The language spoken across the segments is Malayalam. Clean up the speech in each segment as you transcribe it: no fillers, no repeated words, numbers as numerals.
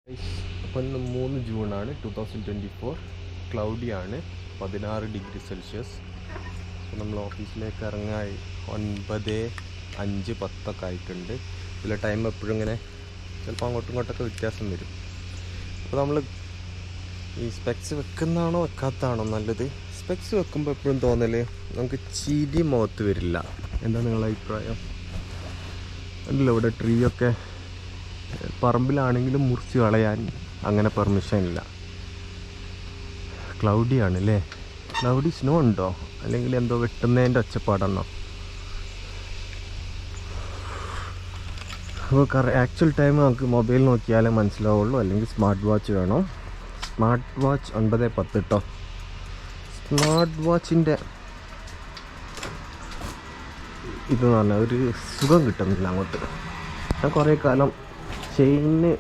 അപ്പോൾ ഇന്ന് 3 ജൂണാണ് 2024. ക്ലൗഡിയാണ്, 16 ഡിഗ്രി സെൽഷ്യസ്. അപ്പോൾ നമ്മൾ ഓഫീസിലേക്ക് ഇറങ്ങായി 9:05-10 ആയിട്ടുണ്ട്. ഇതിലെ ടൈം എപ്പോഴും ഇങ്ങനെ ചിലപ്പോൾ അങ്ങോട്ടും ഇങ്ങോട്ടൊക്കെ വ്യത്യാസം വരും. അപ്പോൾ നമ്മൾ ഈ സ്പെക്സ് വെക്കുന്നതാണോ വെക്കാത്തതാണോ നല്ലത്? സ്പെക്സ് വെക്കുമ്പോൾ എപ്പോഴും തോന്നൽ നമുക്ക് ചിരി മുഖത്ത് വരില്ല. എന്താ നിങ്ങളുടെ അഭിപ്രായം? അല്ല, ഇവിടെ ട്രീ ഒക്കെ പറമ്പിലാണെങ്കിലും മുറിച്ച് കളയാൻ അങ്ങനെ പെർമിഷൻ ഇല്ല. ക്ലൗഡിയാണ് അല്ലേ? ക്ലൗഡി സ്നോ ഉണ്ടോ അല്ലെങ്കിൽ എന്തോ വെട്ടുന്നതിൻ്റെ ഒച്ചപ്പാടാണോ? അപ്പോൾ ആക്ച്വൽ ടൈം നമുക്ക് മൊബൈൽ നോക്കിയാലേ മനസ്സിലാവുള്ളൂ, അല്ലെങ്കിൽ സ്മാർട്ട് വാച്ച് വേണം. സ്മാർട്ട് വാച്ച് 9:10 കേട്ടോ. സ്മാർട്ട് വാച്ചിൻ്റെ ഇതെന്ന് പറഞ്ഞാൽ ഒരു സുഖം കിട്ടുന്നില്ല അങ്ങോട്ട്. ഞാൻ കുറേ കാലം ചെയിന്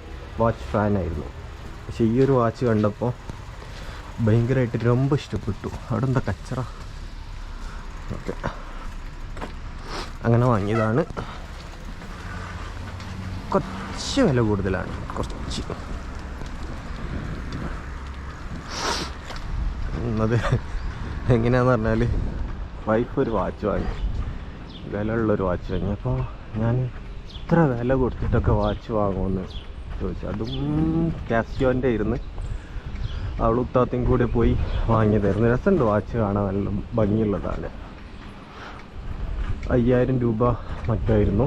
വാച്ച് ഫാനായിരുന്നു. പക്ഷേ ഈ ഒരു വാച്ച് കണ്ടപ്പോൾ ഭയങ്കരമായിട്ട് ரொம்ப ഇഷ്ടപ്പെട്ടു. അവിടെ എന്താ കച്ചറ? ഓക്കെ, അങ്ങനെ വാങ്ങിയതാണ്. കുറച്ച് വില കൂടുതലാണ്, കുറച്ച്. അത് എങ്ങനെയാണെന്ന് പറഞ്ഞാൽ വൈഫ് ഒരു വാച്ച് വാങ്ങി, വില ഉള്ളൊരു വാച്ച് വാങ്ങി. അപ്പോൾ ഞാൻ ഇത്ര വില കൊടുത്തിട്ടൊക്കെ വാച്ച് വാങ്ങുമെന്ന് ചോദിച്ചു. അതും കാസിയോൻ്റെ ഇരുന്ന് അവളും ഉത്താത്തയും കൂടെ പോയി വാങ്ങിയതായിരുന്നു. രസമുണ്ട് വാച്ച് കാണാൻ, നല്ല ഭംഗിയുള്ളതാണ്. 5000 രൂപ മറ്റായിരുന്നു.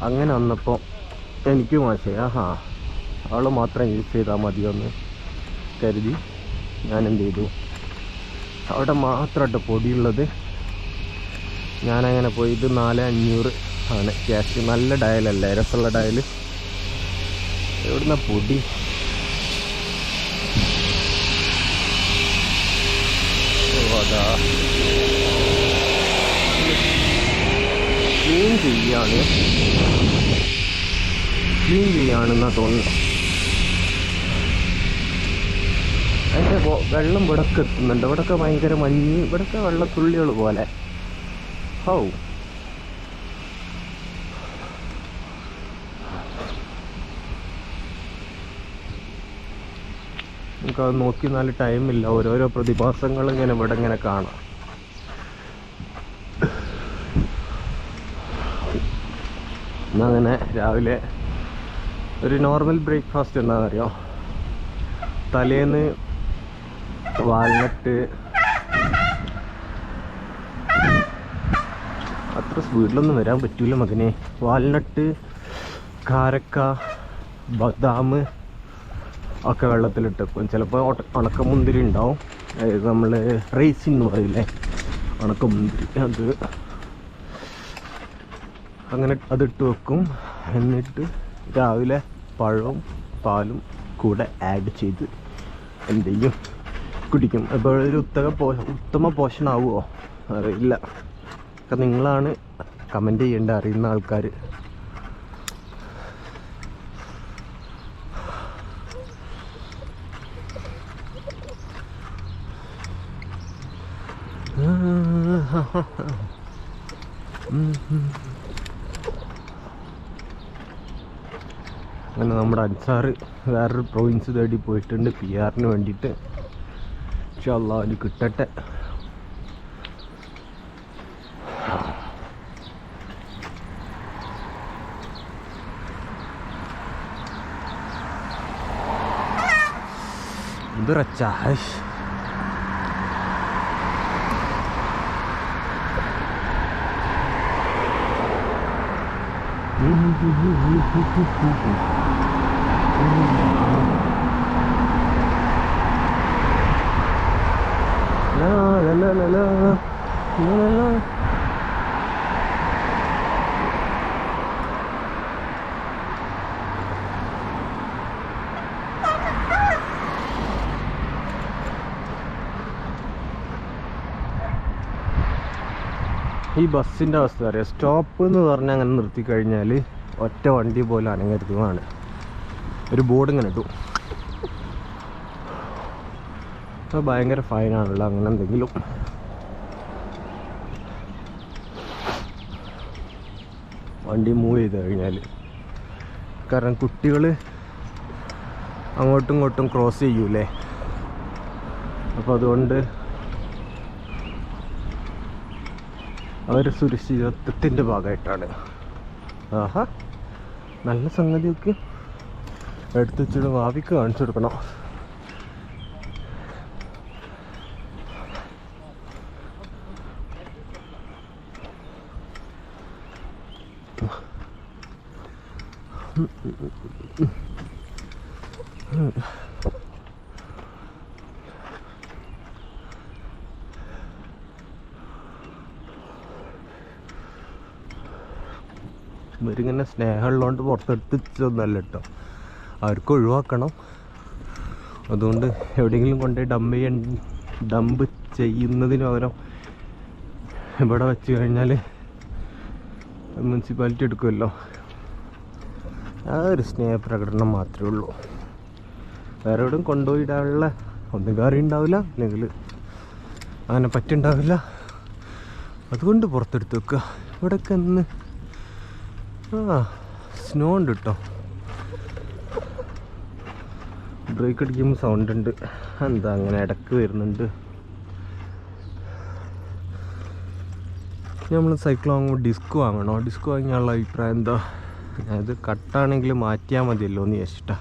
അങ്ങനെ വന്നപ്പോൾ എനിക്ക് മനസ്സിലായി, അവൾ മാത്രം യൂസ് ചെയ്താൽ മതിയെന്ന് കരുതി ഞാൻ എന്ത് ചെയ്തു, അവിടെ മാത്രമായിട്ട് പൊടിയുള്ളത്. ഞാനങ്ങനെ പോയി. ഇത് 4500 ആണ് ക്യാഷ്. നല്ല ഡയലല്ലേ, രസമുള്ള ഡയൽ. എവിടുന്ന പൊടി? അതാ ക്ലീൻ ചെയ്യാണെന്നാ തോന്നുന്നു. അതിൻ്റെ വെള്ളം ഇവിടൊക്കെ എത്തുന്നുണ്ട്. ഇവിടൊക്കെ ഭയങ്കര മഞ്ഞ്, ഇവിടൊക്കെ വെള്ളത്തുള്ളികൾ പോലെ. നമുക്കത് നോക്കി നല്ല ടൈമില്ല. ഓരോരോ പ്രതിഭാസങ്ങൾ ഇങ്ങനെ ഇവിടെ ഇങ്ങനെ കാണാം. ഇന്നങ്ങനെ രാവിലെ ഒരു നോർമൽ ബ്രേക്ക്ഫാസ്റ്റ് എന്താണെന്നറിയോ? തലേന്ന് വാൽനട്ട്, അത്ര സ്പീഡിലൊന്നും വരാൻ പറ്റൂല മകനെ. വാൽനട്ട്, കാരക്ക, ബദാം ഒക്കെ വെള്ളത്തിലിട്ടേക്കും. ചിലപ്പോൾ ഉണക്കമുന്തിരി ഉണ്ടാവും. അതായത് നമ്മൾ റൈസിൻ എന്ന് പറയില്ലേ, ഉണക്കമുന്തിരി. അത് അങ്ങനെ അതിട്ട് വെക്കും. എന്നിട്ട് രാവിലെ പഴവും പാലും കൂടെ ആഡ് ചെയ്ത് എന്ത് ചെയ്യും, കുടിക്കും. അപ്പോൾ ഒരു ഉത്തമ പോഷണാവുമോ അറിയില്ല. ഒക്കെ നിങ്ങളാണ് കമൻറ്റ് ചെയ്യേണ്ട, അറിയുന്ന ആൾക്കാർ. അങ്ങനെ നമ്മുടെ അൻസാറ് വേറൊരു പ്രൊവിൻസ് തേടി പോയിട്ടുണ്ട് PR-ന് വേണ്ടിയിട്ട്. ഇൻഷാ അല്ലാഹ് അത് കിട്ടട്ടെ. ഇതൊരച്ചാഷ് ഈ ബസ്സിൻ്റെ അവസ്ഥ അറിയാം. സ്റ്റോപ്പ് എന്ന് പറഞ്ഞാൽ അങ്ങനെ നിർത്തി കഴിഞ്ഞാൽ ഒറ്റ വണ്ടി പോലെ അനങ്ങരുതാണ്. ഒരു ബോർഡ് ഇങ്ങനെ ഇട്ടു. അപ്പോൾ ഭയങ്കര ഫൈനാണല്ലോ അങ്ങനെ എന്തെങ്കിലും. വണ്ടി മൂവ് ചെയ്ത് കഴിഞ്ഞാൽ. കാരണം കുട്ടികൾ അങ്ങോട്ടും ഇങ്ങോട്ടും ക്രോസ് ചെയ്യൂലേ, അപ്പോൾ അതുകൊണ്ട് അവർ സുരക്ഷിതത്വത്തിൻ്റെ ഭാഗമായിട്ടാണ്. ആഹാ, നല്ല സംഗതിയൊക്കെ എടുത്ത് വെച്ചിട്ട് ഭാവിക്ക് കാണിച്ചു കൊടുക്കണം. ഇവരിങ്ങനെ സ്നേഹമുള്ളതുകൊണ്ട് പുറത്തെടുത്തിട്ടൊന്നല്ല കേട്ടോ, അവർക്ക് ഒഴിവാക്കണം. അതുകൊണ്ട് എവിടെയെങ്കിലും കൊണ്ടുപോയി ഡംപ് ചെയ്യുന്നതിന് പകരം ഇവിടെ വെച്ച് കഴിഞ്ഞാൽ മുനിസിപ്പാലിറ്റി എടുക്കുമല്ലോ. ആ ഒരു സ്നേഹപ്രകടനം മാത്രമേ ഉള്ളൂ. വേറെ എവിടെയും കൊണ്ടുപോയിടാനുള്ള ഒന്നും കാര്യം ഉണ്ടാവില്ല, അല്ലെങ്കിൽ അങ്ങനെ പറ്റുണ്ടാവില്ല. അതുകൊണ്ട് പുറത്തെടുത്ത് വെക്കുക. ഇവിടെയൊക്കെ ഒന്ന് സ്നോ ഉണ്ട് കേട്ടോ. ബ്രേക്ക് അടിക്കുമ്പോൾ സൗണ്ട് ഉണ്ട്. എന്താ അങ്ങനെ ഇടക്ക് വരുന്നുണ്ട്. നമ്മൾ സൈക്കിൾ വാങ്ങുമ്പോൾ ഡിസ്ക് വാങ്ങണോ? ഡിസ്ക് വാങ്ങിയാലുള്ള അഭിപ്രായം എന്താ? അത് കട്ടാണെങ്കിൽ മാറ്റിയാൽ മതിയല്ലോ എന്ന് വിചാരിച്ചിട്ടാ.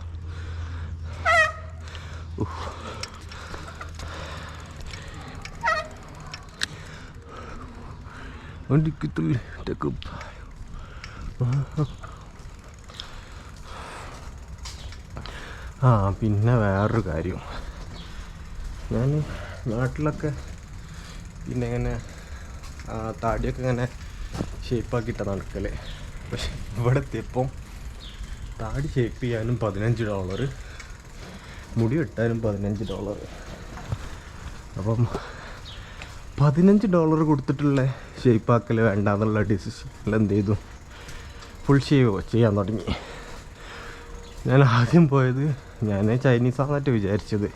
പിന്നെ വേറൊരു കാര്യം, ഞാൻ നാട്ടിലൊക്കെ പിന്നെ ഇങ്ങനെ താടിയൊക്കെ ഇങ്ങനെ ഷേപ്പാക്കിയിട്ടാണ് നടക്കല്. പക്ഷെ ഇവിടെ എത്തിയപ്പം താടി ഷേപ്പ് ചെയ്യാനും $15, മുടി വെട്ടാനും $15. അപ്പം $15 കൊടുത്തിട്ടുള്ള ഷേപ്പാക്കൽ വേണ്ടാന്നുള്ള ഡിസിഷനിൽ എന്ത് ചെയ്തു, ഫുൾ ഷേവ് ചെയ്യാൻ തുടങ്ങി. ഞാൻ ആദ്യം പോയത്, ഞാൻ ചൈനീസാണെന്നായിട്ട് വിചാരിച്ചത്.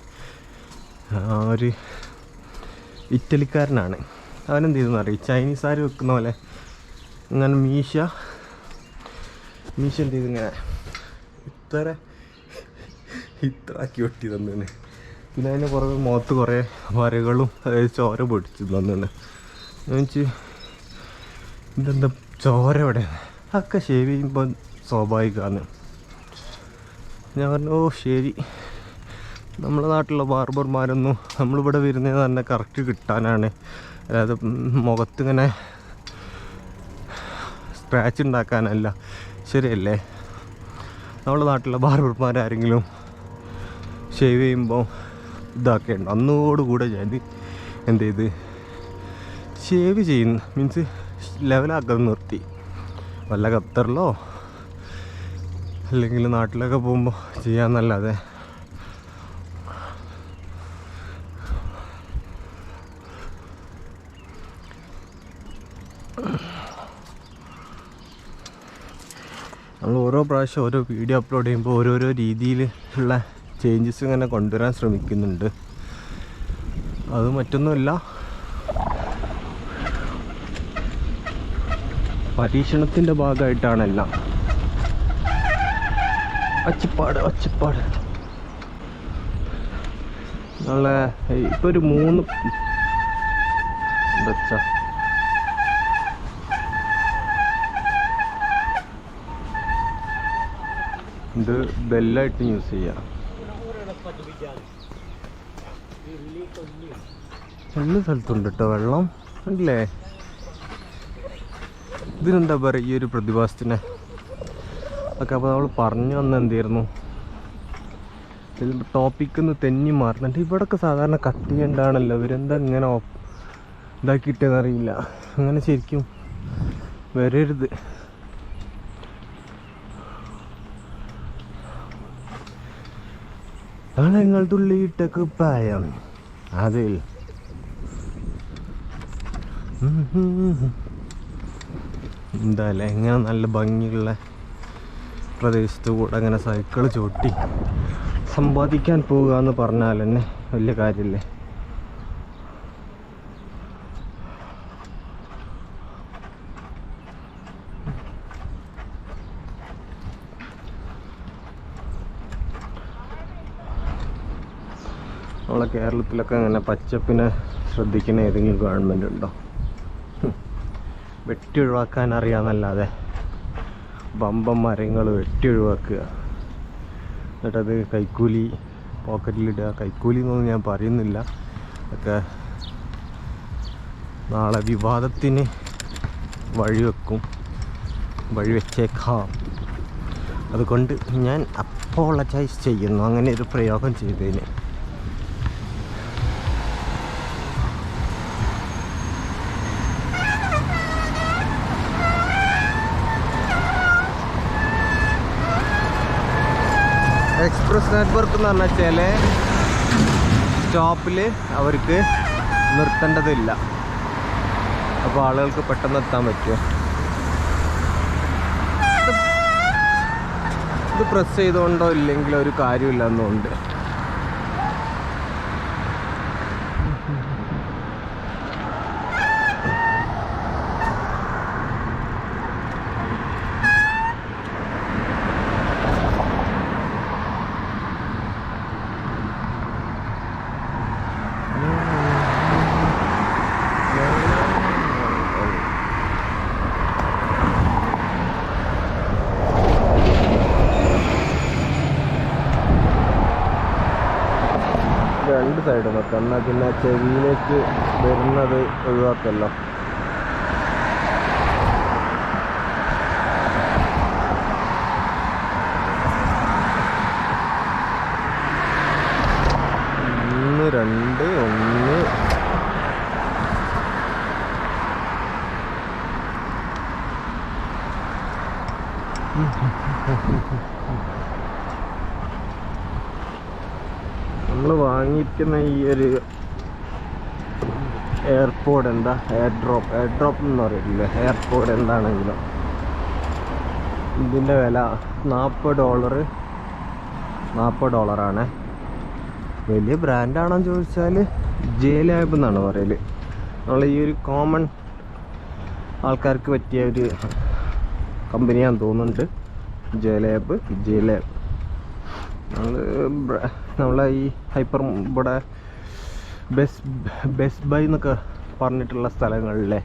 ഒരു ഇറ്റലിക്കാരനാണ്. അവനെന്ത് ചെയ്തെന്ന് അറിയാം, ചൈനീസുകാർ വെക്കുന്ന പോലെ ഇങ്ങനെ മീശ എന്ത് ചെയ്ത് ഇങ്ങനെ ഇത്ര ആക്കി വെട്ടി തന്നാണ്. പിന്നെ അതിന് പുറമെ മുഖത്ത് കുറേ വരകളും അതായത് ചോര പൊടിച്ച് തന്നാണ്. ഞാൻ വെച്ച് ഇതെന്താ ചോര എവിടെ? അതൊക്കെ ഷേവ് ചെയ്യുമ്പോൾ സ്വാഭാവികമാണ്. ഞാൻ പറഞ്ഞു, ഓ ശരി, നമ്മുടെ നാട്ടിലുള്ള ബാർബർമാരൊന്നും നമ്മളിവിടെ വരുന്നത് തന്നെ കറക്റ്റ് കിട്ടാനാണ്. അതായത് മുഖത്തിങ്ങനെ സ്ക്രാച്ച് ഉണ്ടാക്കാനല്ല. ശരിയല്ലേ? നമ്മുടെ നാട്ടിലെ ബാർബർമാരാരെങ്കിലും ഷേവ് ചെയ്യുമ്പോൾ ഇതാക്കേണ്ട. അന്നോടുകൂടെ ഞാൻ എന്ത് ചെയ്ത് ഷേവ് ചെയ്യുന്നു, മീൻസ് ലെവലാക്കാൻ നിർത്തി. വല്ല ഖത്തറിലോ അല്ലെങ്കിൽ നാട്ടിലൊക്കെ പോകുമ്പോൾ ചെയ്യാമെന്നല്ലാതെ നമ്മൾ ഓരോ പ്രാവശ്യം ഓരോ വീഡിയോ അപ്ലോഡ് ചെയ്യുമ്പോൾ ഓരോരോ രീതിയിലുള്ള ചേഞ്ചസ് ഇങ്ങനെ കൊണ്ടുവരാൻ ശ്രമിക്കുന്നുണ്ട്. അത് മറ്റൊന്നുമല്ല, പരീക്ഷണത്തിൻ്റെ ഭാഗമായിട്ടാണെല്ലാം. ഒച്ചപ്പാട് നല്ല ഇപ്പോൾ ഒരു 3 ഇത് ബെല്ലായിട്ട് യൂസ് ചെയ്യാം. എല്ലാ സ്ഥലത്തുണ്ട് കേട്ടോ വെള്ളം, അല്ലേ? ഇതിനെന്താ പറയുക, ഈ ഒരു പ്രതിഭാസത്തിന് ഒക്കെ. അപ്പോൾ നമ്മൾ പറഞ്ഞു വന്ന എന്തായിരുന്നു, ടോപ്പിക്കൊന്ന് തെന്നി മാറുന്നുണ്ട്. ഇവിടെയൊക്കെ സാധാരണ കട്ട് ചെയ്യേണ്ടതാണല്ലോ, ഇവരെന്താ ഇങ്ങനെ ഇതാക്കിയിട്ടെന്നറിയില്ല. അങ്ങനെ ശരിക്കും വരരുത്. നിങ്ങൾ തുള്ളിയിട്ട കുപ്പായം അതിൽ എന്തായാലും എങ്ങനെ നല്ല ഭംഗിയുള്ള പ്രദേശത്ത് കൂടെ അങ്ങനെ സൈക്കിൾ ചവിട്ടി സമ്പാദിക്കാൻ പോവുക എന്ന് പറഞ്ഞാൽ തന്നെ വലിയ കാര്യമില്ലേ? നമ്മളെ കേരളത്തിലൊക്കെ അങ്ങനെ പച്ചപ്പിനെ ശ്രദ്ധിക്കുന്ന ഏതെങ്കിലും ഗവൺമെൻറ് ഉണ്ടോ? വെട്ടി ഒഴിവാക്കാൻ അറിയാമെന്നല്ലാതെ ബമ്പം മരങ്ങൾ വെട്ടി ഒഴിവാക്കുക, എന്നിട്ടത് കൈക്കൂലി പോക്കറ്റിലിടുക. കൈക്കൂലി എന്നൊന്നും ഞാൻ പറയുന്നില്ല, ഒക്കെ നാളെ വിവാദത്തിന് വഴിവെച്ചേക്കാം. അതുകൊണ്ട് ഞാൻ അപ്പോളജൈസ് ചെയ്യുന്നു അങ്ങനെ ഒരു പ്രയോഗം ചെയ്തതിന്. എക്സ്പ്രസ് നെറ്റ്വർക്ക് എന്ന് പറഞ്ഞാൽ ചില സ്റ്റോപ്പിൽ അവർക്ക് നിർത്തേണ്ടതില്ല, അപ്പോൾ ആളുകൾക്ക് പെട്ടെന്ന് എത്താൻ പറ്റുമോ? ഇത് പ്രസ് ചെയ്തുകൊണ്ടോ ഇല്ലെങ്കിൽ ഒരു കാര്യമില്ല എന്നുണ്ട്. രണ്ട് സൈഡ് നോക്കാം, എന്നാൽ പിന്നെ ചെവിയിലേക്ക് വരുന്നത് ഒഴിവാക്കല്ലോ. ഒന്ന് രണ്ട് ഒന്ന് നമ്മൾ വാങ്ങിയിരിക്കുന്ന ഈ ഒരു എയർപോഡ് എന്താ എയർഡ്രോപ്പ് എന്ന് പറയില്ലേ, എയർപോഡ് എന്താണെങ്കിലും ഇതിൻ്റെ വില $40. വലിയ ബ്രാൻഡാണോന്ന് ചോദിച്ചാൽ JLab എന്നാണ് പറയൽ. നമ്മൾ ഈ ഒരു കോമൺ ആൾക്കാർക്ക് പറ്റിയ ഒരു കമ്പനിയാണെന്ന് തോന്നുന്നുണ്ട് JLab. നമ്മളെ ഈ ഇവിടെ ബെസ്റ്റ് ബൈ എന്നൊക്കെ പറഞ്ഞിട്ടുള്ള സ്ഥലങ്ങളിലെ,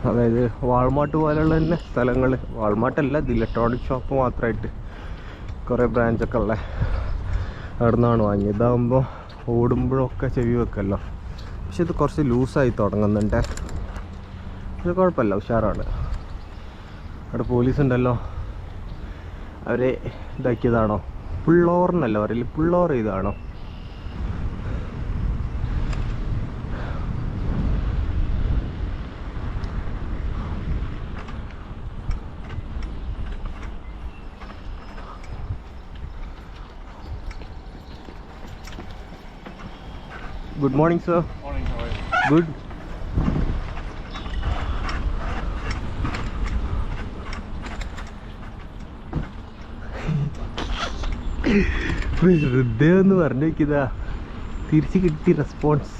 അതായത് വാൾമാർട്ട് പോലെയുള്ള തന്നെ സ്ഥലങ്ങൾ, വാൾമാർട്ടല്ല, ഇത് ഇലക്ട്രോണിക് ഷോപ്പ് മാത്രമായിട്ട് കുറേ ബ്രാഞ്ചൊക്കെ ഉള്ള അവിടെ നിന്നാണ് വാങ്ങിയത്. ഇതാകുമ്പോൾ ഓടുമ്പോഴൊക്കെ ചെവി വെക്കല്ലോ. പക്ഷെ ഇത് കുറച്ച് ലൂസായി തുടങ്ങുന്നുണ്ട്. ഇത് കുഴപ്പമില്ല, ഉഷാറാണ്. അവിടെ പോലീസ് ഉണ്ടല്ലോ, അവരെ ഇതാക്കിയതാണോ? പുള്ളോറിനല്ല പറയില്ല, പുള്ളോർ ചെയ്താണോ? Good morning, sir. Morning, how are you? Good. വെറുതെ ഒന്ന് പറഞ്ഞു നോക്കിയതാ, തിരിച്ച് കിട്ടി റെസ്പോൺസ്.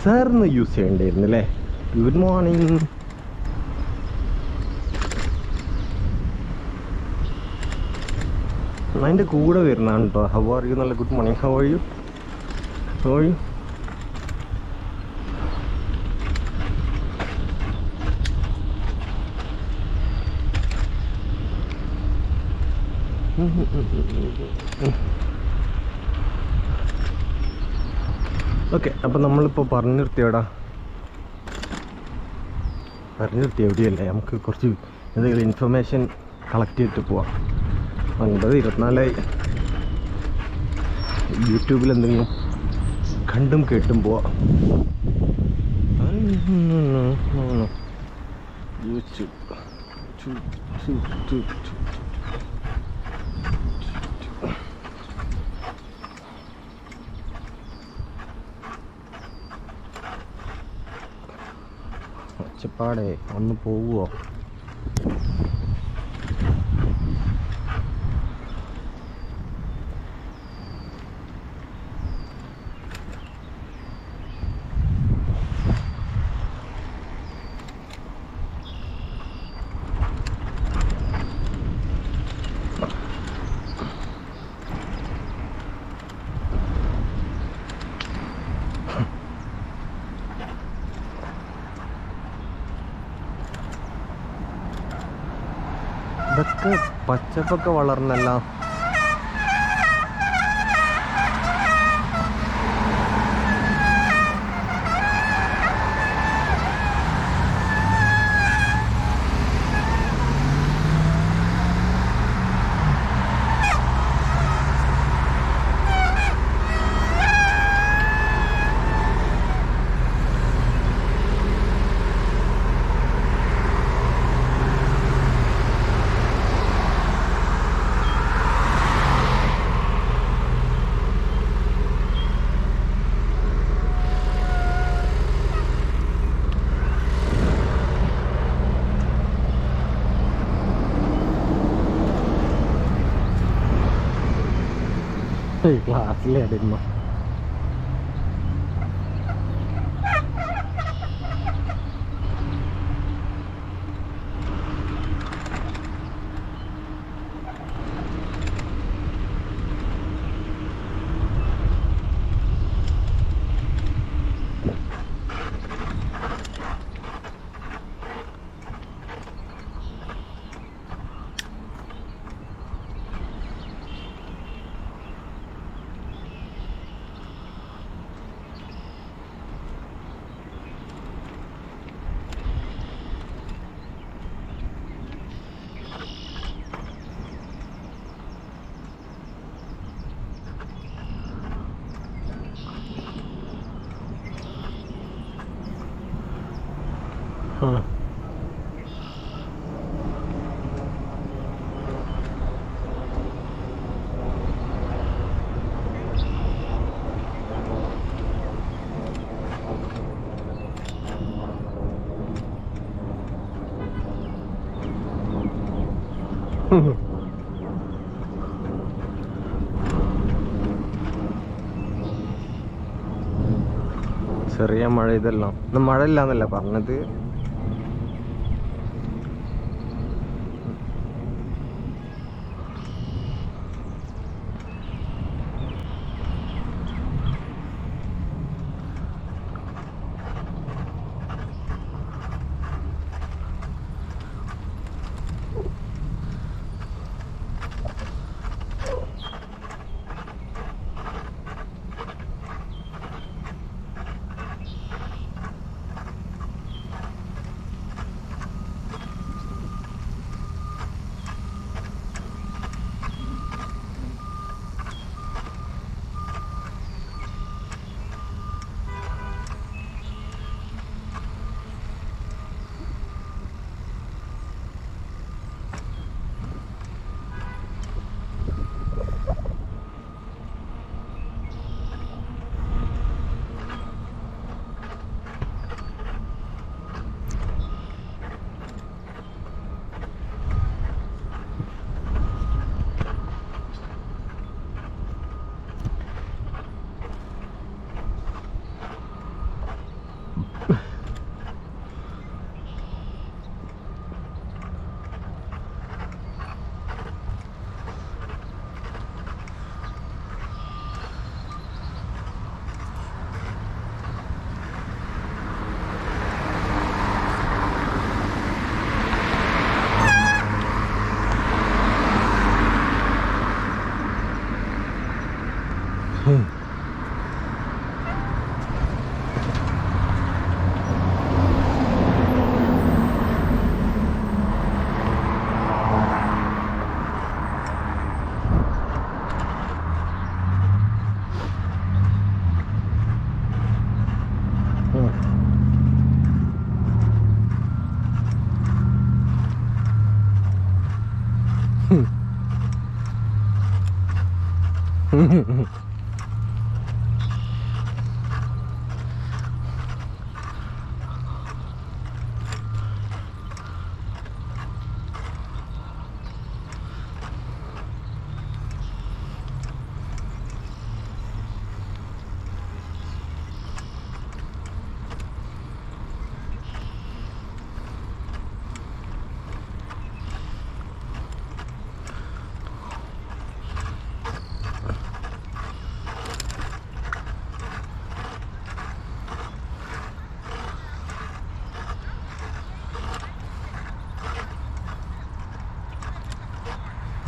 സാറിന് യൂസ് ചെയ്യണ്ടായിരുന്നു അല്ലേ? Good morning. അതിൻ്റെ കൂടെ വരുന്നതാണ് കേട്ടോ. ഹൗ ആർ യു എന്നുള്ള good morning. How are you? Okay, അപ്പം നമ്മളിപ്പോൾ പറഞ്ഞു നിർത്തി എവിടെയല്ലേ, നമുക്ക് കുറച്ച് എന്തെങ്കിലും ഇൻഫർമേഷൻ കളക്ട് ചെയ്തിട്ട് പോവാം. 9:24 യൂട്യൂബിൽ എന്തെങ്കിലും കണ്ടും കേട്ടും പോവാം. യൂട്യൂബ് ഒച്ചപ്പാടെ ഒന്ന് പോവുമോ? ഇതൊക്കെ പച്ചപ്പൊക്കെ വളർന്നല്ല. ക്ലാസ്സിലെ അടിമ. ചെറിയ മഴ ഇതെല്ലാം ഇന്ന് മഴ ഇല്ലാന്നല്ല പറഞ്ഞത്.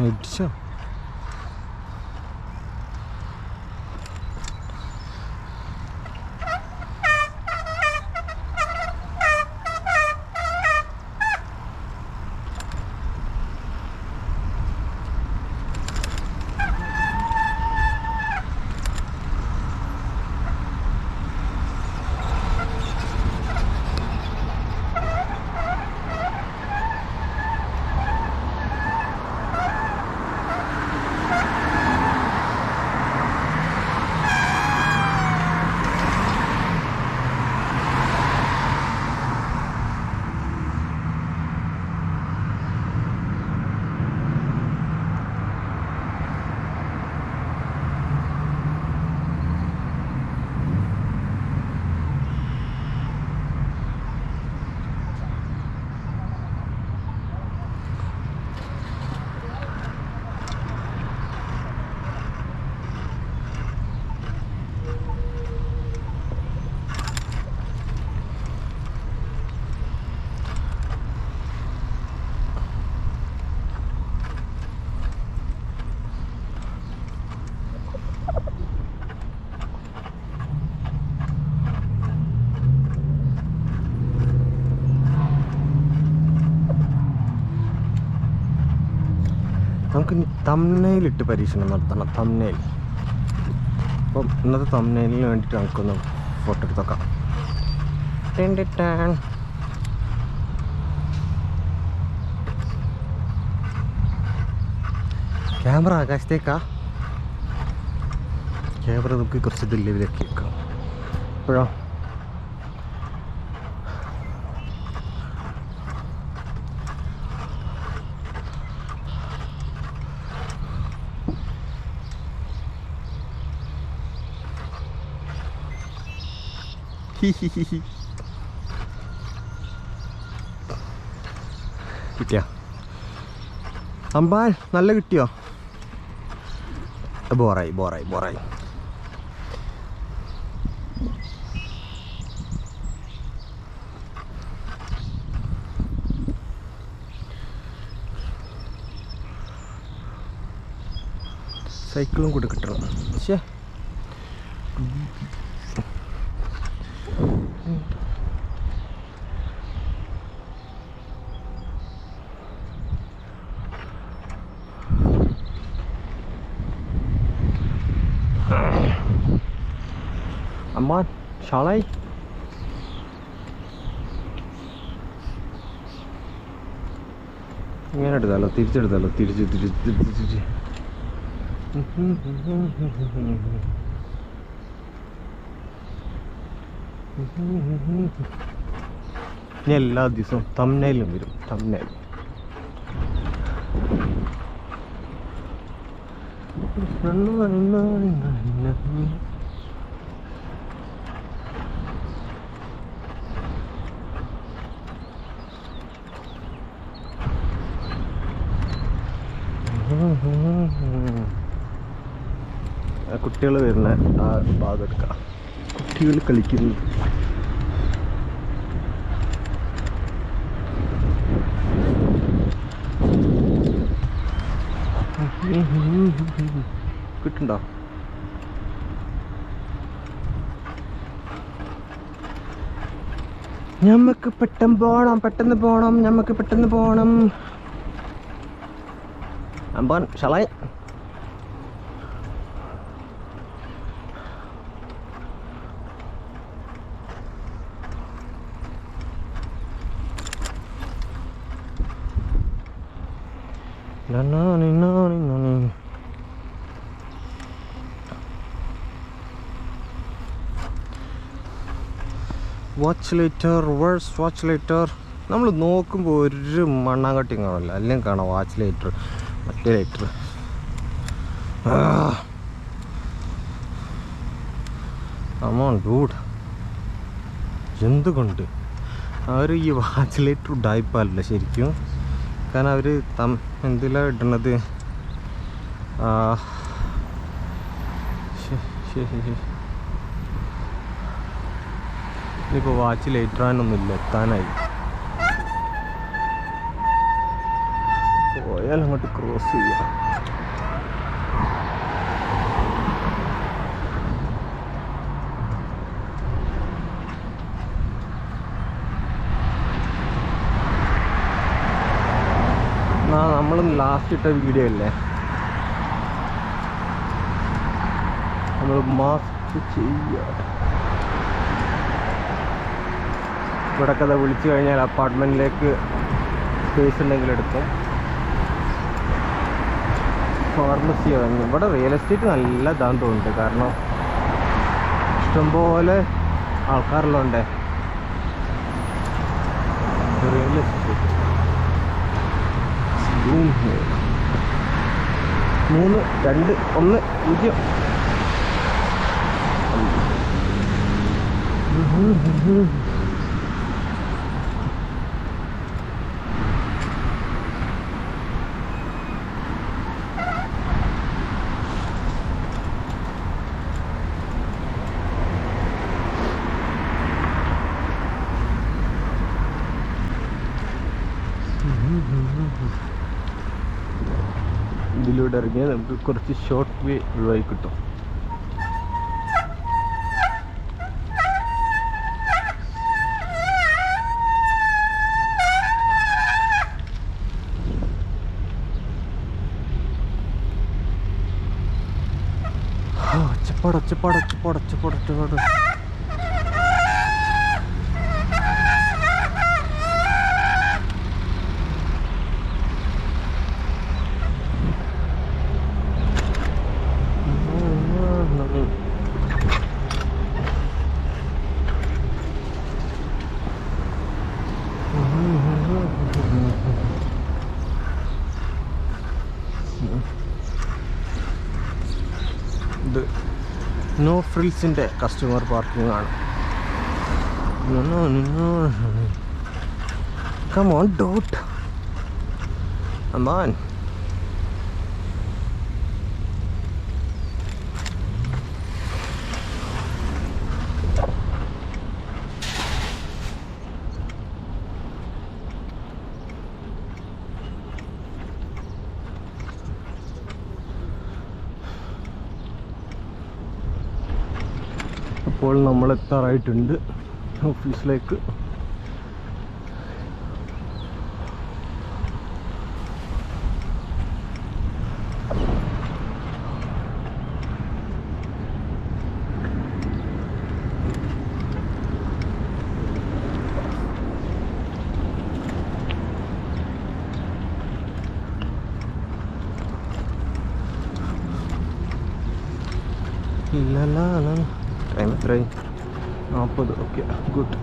ഇടിച്ചോ? നമുക്ക് തംബ്നെയിലിട്ട് പരീക്ഷണം നടത്തണം. തംബ്നെയിൽ. അപ്പം ഇന്നത്തെ തംബ്നെയിലിന് വേണ്ടിയിട്ട് നമുക്കൊന്ന് ഫോട്ടോ എടുത്തോക്കാം. ക്യാമറ ആകാശത്തേക്കാ. ക്യാമറ നമുക്ക് കുറച്ച് ദില്ലിലേക്ക് വെക്കാം. ഇപ്പോഴോ കിട്ടിയോ അമ്പാൻ? നല്ല കിട്ടിയോ? ബോറായി. സൈക്കിളും കൂടെ കിട്ടണം. ശേ, അമ്മാൻ ഷാളായി. ഇങ്ങനെ എടുത്താലോ? തിരിച്ചെടുത്താലോ? തിരിച്ച് ഇനി എല്ലാ ദിവസവും തംബ്നെയിലും വരും. തംബ്നെയിൽ കുട്ടികൾ വരുന്ന ആ ഭാഗം എടുക്കാം. കുട്ടികൾ കളിക്കുന്നത്. കിട്ടുണ്ടോ? ഞമ്മക്ക് പെട്ടെന്ന് പോണം. അമ്പാൻ ഷളായി. Watch lighter. നമ്മൾ നോക്കുമ്പോൾ ഒരു മണ്ണാങ്കട്ടിയും കാണില്ല. അല്ലെങ്കിൽ കാണാം വാച്ച് ലൈറ്റർ, മറ്റേ ലൈറ്റർ. ഡൂഡ്, എന്തുകൊണ്ട് അവർ ഈ വാച്ച് ലൈറ്റർ ഉഡായിപ്പല്ല ശരിക്കും. കാരണം അവർ എന്തിലാണ് ഇടണത്? ഇനിയിപ്പോൾ വാച്ച് ലൈറ്ററാനൊന്നുമില്ല, എത്താനായി. പോയാൽ അങ്ങോട്ട് ക്രോസ് ചെയ്യാം. നമ്മൾ ലാസ്റ്റ് ഇട്ട വീഡിയോ അല്ലേ, നമ്മൾ മാസ്ക് ചെയ്യുക. ഇവിടെ കഥ വിളിച്ചു കഴിഞ്ഞാൽ അപ്പാർട്ട്മെൻറ്റിലേക്ക് സ്പേസ് ഉണ്ടെങ്കിൽ എടുക്കും. ഫാർമസി ഇറങ്ങി. ഇവിടെ റിയൽ എസ്റ്റേറ്റ് നല്ല ഇതാന്ന് തോന്നുന്നുണ്ട്, കാരണം ഇഷ്ടംപോലെ ആൾക്കാരുള്ളതുകൊണ്ടേ. Real estate 3, 2, 1, 0. ഇതിലൂടെ ഇറങ്ങിയാൽ നമുക്ക് കുറച്ച് ഷോർട്ട് വേ ഒഴിവായി കിട്ടും. ഒച്ചപ്പാട്. ഇത് നോ ഫ്രിൽസിൻ്റെ കസ്റ്റമർ പാർക്കിംഗ് ആണ്. Come on, dude. Come on. അപ്പോൾ നമ്മൾ എത്താറായിട്ടുണ്ട് ഓഫീസിലേക്ക്. ടൈം എത്രയായി? 40. Okay, good.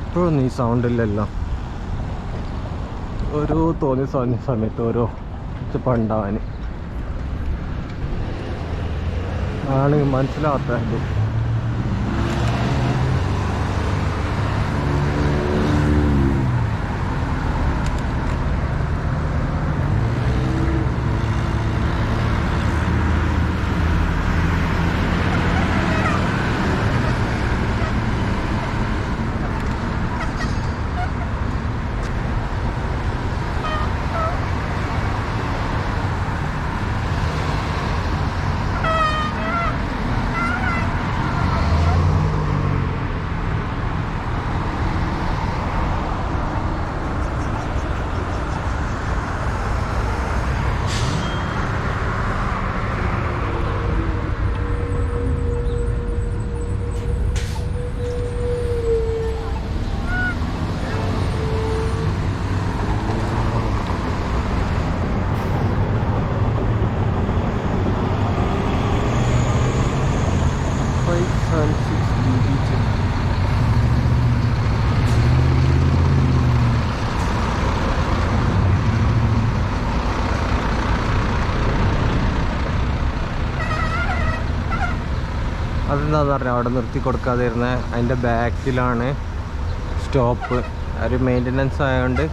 ഇപ്പോഴൊന്നും ഈ സൗണ്ടില്ലല്ലോ. ഓരോ തോന്നിയ സമയത്ത് ഓരോ പണ്ടാവാൻ ആണ് മനസ്സിലാവാത്തത്. അതെന്താന്ന് പറഞ്ഞാൽ അവിടെ നിർത്തി കൊടുക്കാതിരുന്ന അതിൻ്റെ ബാക്കിലാണ് സ്റ്റോപ്പ്. ഒരു മെയിൻ്റനൻസ് ആയതുകൊണ്ട്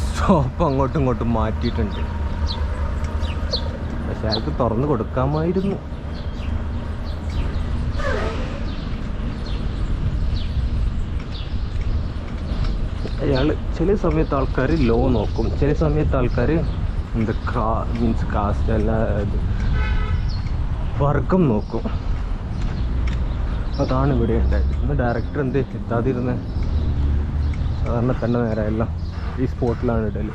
സ്റ്റോപ്പ് അങ്ങോട്ടും ഇങ്ങോട്ടും മാറ്റിയിട്ടുണ്ട്. പക്ഷെ അയാൾക്ക് തുറന്ന് കൊടുക്കാമായിരുന്നു. അയാൾ ചില സമയത്ത് ആൾക്കാർ ലോ നോക്കും, ചില സമയത്ത് ആൾക്കാർ എന്ത് മീൻസ് കാസ്റ്റ് അല്ല വർഗം നോക്കും. അതാണ് ഇവിടെ ഉണ്ടായത്. ഇന്ന് ഡയറക്ടർ എന്ത് എത്താതിരുന്നത്? സാധാരണ തന്നെ നേരമല്ല, ഈ സ്പോട്ടിലാണ് ഇടല്.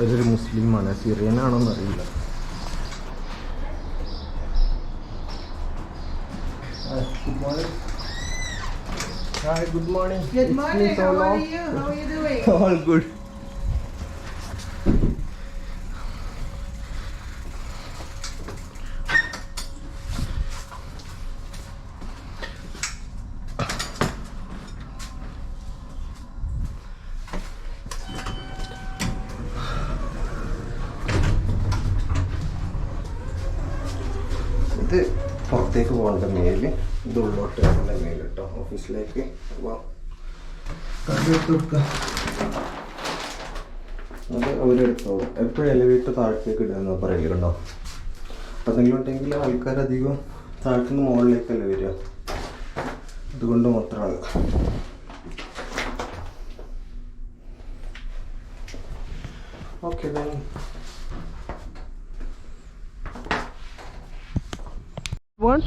അതൊരു മുസ്ലിമാണ്, സിറിയനാണോന്ന് അറിയില്ല. Good morning. Hi, good morning. Good morning. How are you? How are you doing? All good. ഇത് പുറത്തേക്ക് പോകേണ്ട മെയില്, ഇത് ഉള്ളോട്ട് പോകേണ്ട മെയിൽ കേട്ടോ, ഓഫീസിലേക്ക്. അപ്പോൾ കണ്ടിട്ട് കൊടുക്കുക, അത് അവരെടുത്തോളും. എപ്പോഴും എലിവേറ്റർ താഴത്തേക്ക് ഇടുക പറയലുണ്ടോ? അപ്പം എന്തെങ്കിലും ഉണ്ടെങ്കിൽ ആൾക്കാരധികം താഴത്തുനിന്ന് മുകളിലേക്കല്ലേ വരിക, അതുകൊണ്ട് മാത്രമാണ്. Okay then. One.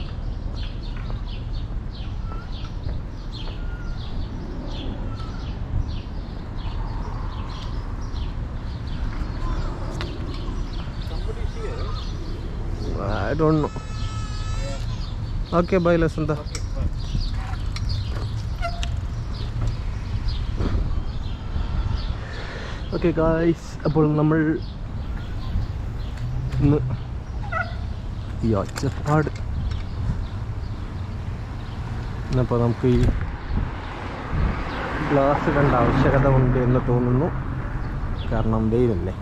I don't know. Okay, bye, Lasanta. Okay, guys. അപ്പോൾ നമ്മൾ ഇന്ന് ഈ ഒച്ചപ്പാട് അപ്പോൾ നമുക്ക് ഈ ഗ്ലാസ് കണ്ട ആവശ്യകത ഉണ്ട് എന്ന് തോന്നുന്നു, കാരണം വെയിലല്ലേ.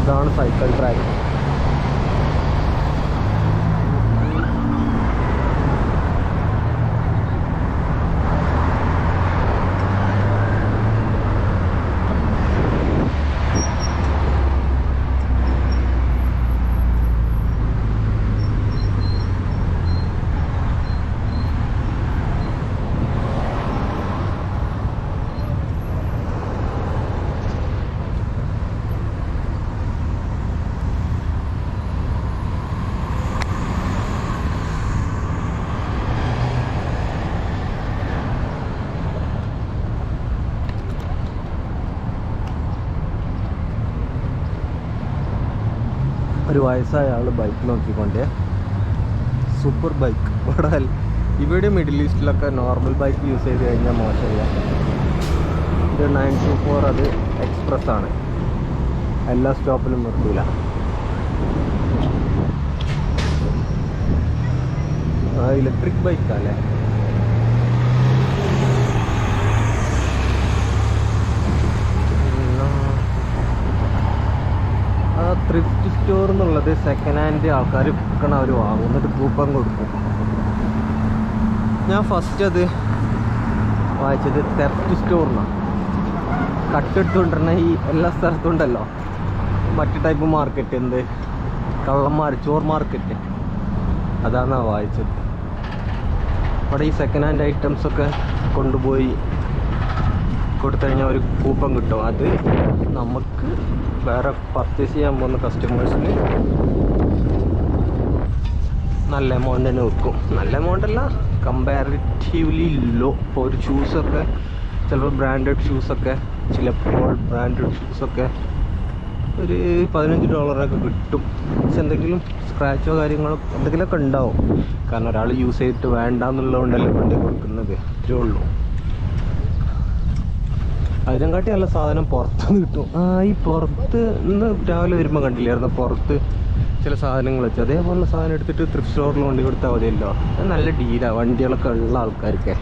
ഇതാണ് സൈക്കിൾ ട്രാക്ക്. ഒരു വയസ്സായ ആൾ ബൈക്ക് നോക്കിക്കൊണ്ടേ, സൂപ്പർ ബൈക്ക്. ഇവിടെ മിഡിൽ ഈസ്റ്റിലൊക്കെ നോർമൽ ബൈക്ക് യൂസ് ചെയ്ത് കഴിഞ്ഞാൽ മോശമില്ല. ഇത് 924, അത് എക്സ്പ്രസ് ആണ്, എല്ലാ സ്റ്റോപ്പിലും നിർത്തില്ല. ഇലക്ട്രിക് ബൈക്കല്ലേ. ത്രിഫ്റ്റ് സ്റ്റോർ എന്നുള്ളത് സെക്കൻഡ് ഹാൻഡ് ആൾക്കാർ വിൽക്കണ അവർ വാങ്ങും, എന്നിട്ട് കൂപ്പൺ കൊടുക്കും. ഞാൻ ഫസ്റ്റ് അത് വായിച്ചത് തെഫ്റ്റ് സ്റ്റോറിനാണ്. കട്ടെടുത്തുകൊണ്ടിരുന്ന ഈ എല്ലാ സ്ഥലത്തും ഉണ്ടല്ലോ മറ്റു ടൈപ്പ് മാർക്കറ്റ്, എന്ത് കള്ളന്മാർ, ചോർ മാർക്കറ്റ്, അതാണ് വായിച്ചത്. അവിടെ ഈ സെക്കൻഡ് ഹാൻഡ് ഐറ്റംസൊക്കെ കൊണ്ടുപോയി കൊടുത്തു കഴിഞ്ഞാൽ ഒരു കൂപ്പൺ കിട്ടും. അത് നമുക്ക് വേറെ പർച്ചേസ് ചെയ്യാൻ പോകുന്ന കസ്റ്റമേഴ്സിന് നല്ല എമൗണ്ട് തന്നെ വെക്കും. നല്ല എമൗണ്ട് അല്ല, കമ്പാരിറ്റീവ്ലി ലോ. ഇപ്പോൾ ഒരു ഷൂസൊക്കെ ചിലപ്പോൾ ബ്രാൻഡഡ് ഷൂസൊക്കെ, ചിലപ്പോൾ ബ്രാൻഡഡ് ഷൂസൊക്കെ ഒരു $15 കിട്ടും. പക്ഷെ എന്തെങ്കിലും സ്ക്രാച്ചോ കാര്യങ്ങളോ എന്തെങ്കിലുമൊക്കെ ഉണ്ടാവും. കാരണം ഒരാൾ യൂസ് ചെയ്തിട്ട് വേണ്ട എന്നുള്ളതുകൊണ്ടല്ലേ വണ്ടി കൊടുക്കുന്നത്, ഇത്രേ ഉള്ളൂ. അതിനെക്കാട്ടി നല്ല സാധനം പുറത്തുനിന്ന് കിട്ടും. ഈ പുറത്ത് ഇന്ന് രാവിലെ വരുമ്പോൾ കണ്ടില്ലായിരുന്നു, പുറത്ത് ചില സാധനങ്ങൾ വെച്ച് അതേപോലുള്ള സാധനം എടുത്തിട്ട് ത്രിഫ്റ്റ് സ്റ്റോറിൽ കൊണ്ട് കൊടുത്താൽ മതിയല്ലോ. അത് നല്ല ഡീലാണ് വണ്ടികളൊക്കെ ഉള്ള ആൾക്കാർക്ക്.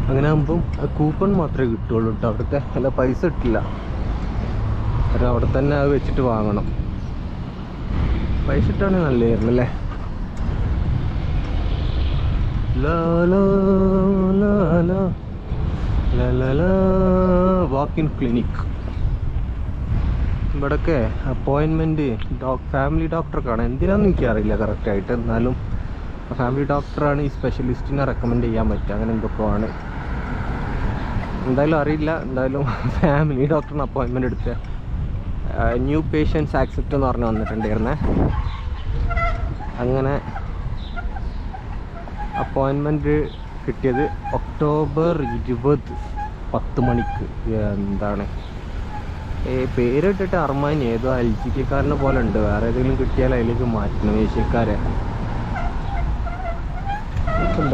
അങ്ങനെ ആകുമ്പം കൂപ്പൺ മാത്രമേ കിട്ടുള്ളൂ കേട്ടോ അവിടുത്തെ. അല്ല പൈസ കിട്ടില്ല, അത് അവിടെ തന്നെ അത് വെച്ചിട്ട് വാങ്ങണം. പൈസ ഇട്ടാണെങ്കിൽ നല്ലതായിരുന്നു അല്ലേ. വാക്ക് ഇൻ ക്ലിനിക് ഇവിടൊക്കെ അപ്പോയിൻമെൻറ്റ് ഫാമിലി ഡോക്ടറെ കാണാൻ എന്തിനാന്ന് എനിക്കറിയില്ല കറക്റ്റായിട്ട്. എന്നാലും ഫാമിലി ഡോക്ടറാണ് ഈ സ്പെഷ്യലിസ്റ്റിനെ റെക്കമെൻഡ് ചെയ്യാൻ പറ്റുക, അങ്ങനെ എന്തൊക്കെയാണ് എന്തായാലും അറിയില്ല. എന്തായാലും ഫാമിലി ഡോക്ടറിന് അപ്പോയിൻമെൻറ്റ് എടുത്ത ന്യൂ പേഷ്യൻസ് ആക്സെപ്റ്റ് എന്ന് പറഞ്ഞ് വന്നിട്ടുണ്ടായിരുന്നേ. അങ്ങനെ അപ്പോയിൻമെൻറ്റ് കിട്ടിയത് ഒക്ടോബർ 20 10 മണിക്ക്. എന്താണ് പേരിട്ടിട്ട് അർമാനി, ഏതോ അൽജിക്കാരനെ പോലെ ഉണ്ട്. വേറെ ഏതെങ്കിലും കിട്ടിയാൽ അതിലേക്ക് മാറ്റണം ഏഷ്യക്കാരെ.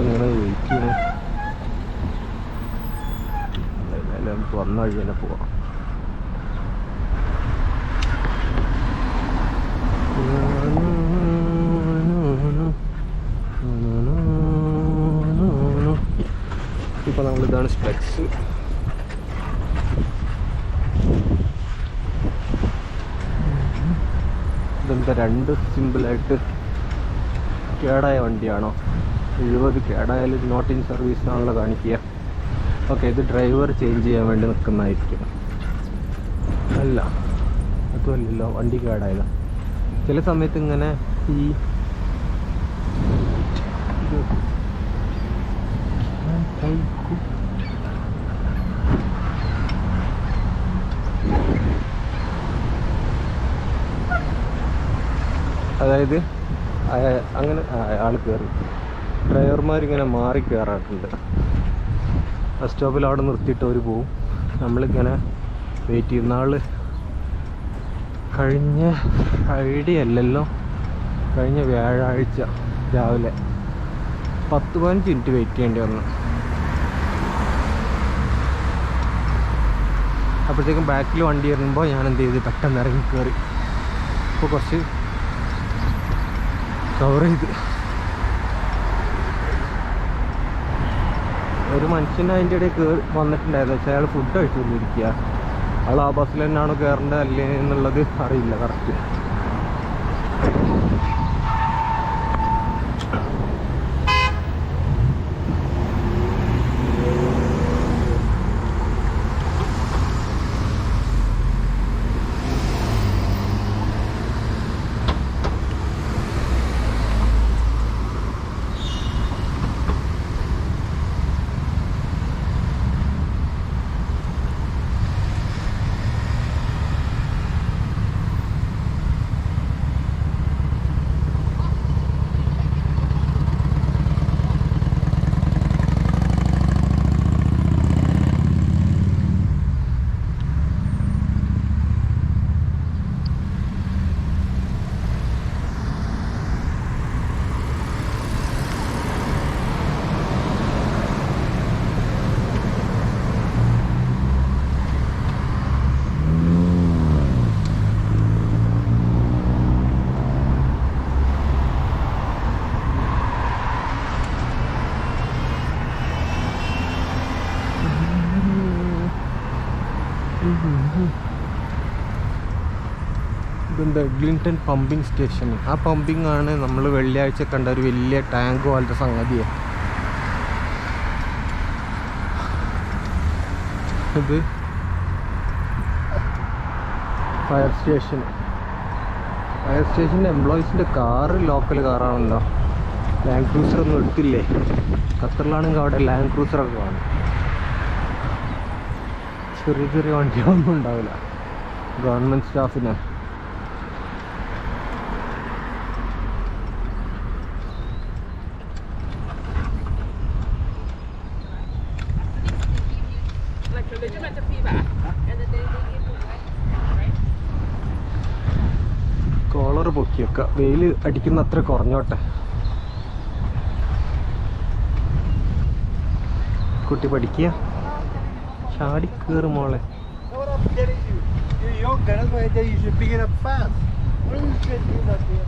ഇങ്ങനെ വെയിറ്റ് ചെയ്യണം. എന്തായാലും നമുക്ക് വന്ന വഴി തന്നെ പോവാം. ഇപ്പോൾ നമ്മളിതാണ് സ്പെക്സ്. ഇതെന്താ രണ്ട് സിമ്പിളായിട്ട് കേടായ വണ്ടിയാണോ? 70 കേടായാലും നോട്ട് ഇൻ സർവീസ് എന്നാണല്ലോ കാണിക്കുക. ഓക്കെ, ഇത് ഡ്രൈവർ ചേഞ്ച് ചെയ്യാൻ വേണ്ടി നിൽക്കുന്നതായിരിക്കും. അല്ല, അതുമല്ലല്ലോ, വണ്ടി കേടായതാണ്. ചില സമയത്ത് ഇങ്ങനെ ഈ അതായത് അങ്ങനെ ആൾ കയറി ഡ്രൈവർമാരിങ്ങനെ മാറി കയറാറുണ്ട്. ബസ് സ്റ്റോപ്പിൽ അവിടെ നിർത്തിയിട്ട് അവർ പോവും. നമ്മളിങ്ങനെ വെയിറ്റ് ചെയ്യുന്ന ആൾ കഴിഞ്ഞ ഫ്രൈഡേ അല്ലല്ലോ, കഴിഞ്ഞ വ്യാഴാഴ്ച രാവിലെ 10-15 മിനിറ്റ് വെയിറ്റ് ചെയ്യേണ്ടി വന്നു. അപ്പോഴത്തേക്കും ബാക്കിൽ വണ്ടി വരുമ്പോൾ ഞാൻ എന്ത് ചെയ്ത് പെട്ടെന്ന് ഇറങ്ങി കയറി. അപ്പോൾ കുറച്ച് കവർ ചെയ്ത്. ഒരു മനുഷ്യൻ അതിൻ്റെ ഇടയിൽ കയറി വന്നിട്ടുണ്ടായിരുന്നു. പക്ഷേ അയാൾ ഫുഡ് കഴിച്ചുകൊണ്ടിരിക്കുക. അയാൾ ആ ബസ്സിൽ തന്നെയാണോ കയറേണ്ടത് അല്ലേ എന്നുള്ളത് അറിയില്ല കറക്റ്റ്. ഇതെന്താ എഗ്ലിംഗ്ടൺ പമ്പിങ് സ്റ്റേഷൻ. ആ പമ്പിങ് ആണ് നമ്മൾ വെള്ളിയാഴ്ച കണ്ട ഒരു വലിയ ടാങ്ക് പോലത്തെ സംഗതിയാണ്. ഇത് ഫയർ സ്റ്റേഷൻ. ഫയർ സ്റ്റേഷൻ്റെ എംപ്ലോയീസിൻ്റെ കാറ് ലോക്കൽ കാറാണല്ലോ. ലാൻഡ് ക്രൂസർ ഒന്നും എടുത്തില്ലേ? ഖത്തറിലാണെങ്കിൽ അവിടെ ലാൻഡ് ക്രൂസറൊക്കെ കാണും. ചെറിയ ചെറിയ വണ്ടികളൊന്നും ഉണ്ടാവില്ല ഗവൺമെൻറ് സ്റ്റാഫിന്. കോളർ പൊക്കിയൊക്കെ വെയിൽ അടിക്കുന്ന അത്ര കുറഞ്ഞോട്ടെ. കുട്ടി പഠിക്കുക ചാടി കയറും മോളെ. No, what I'm getting you. You're younger, that's why I tell you you should pick it up fast. What are you trying to do that day?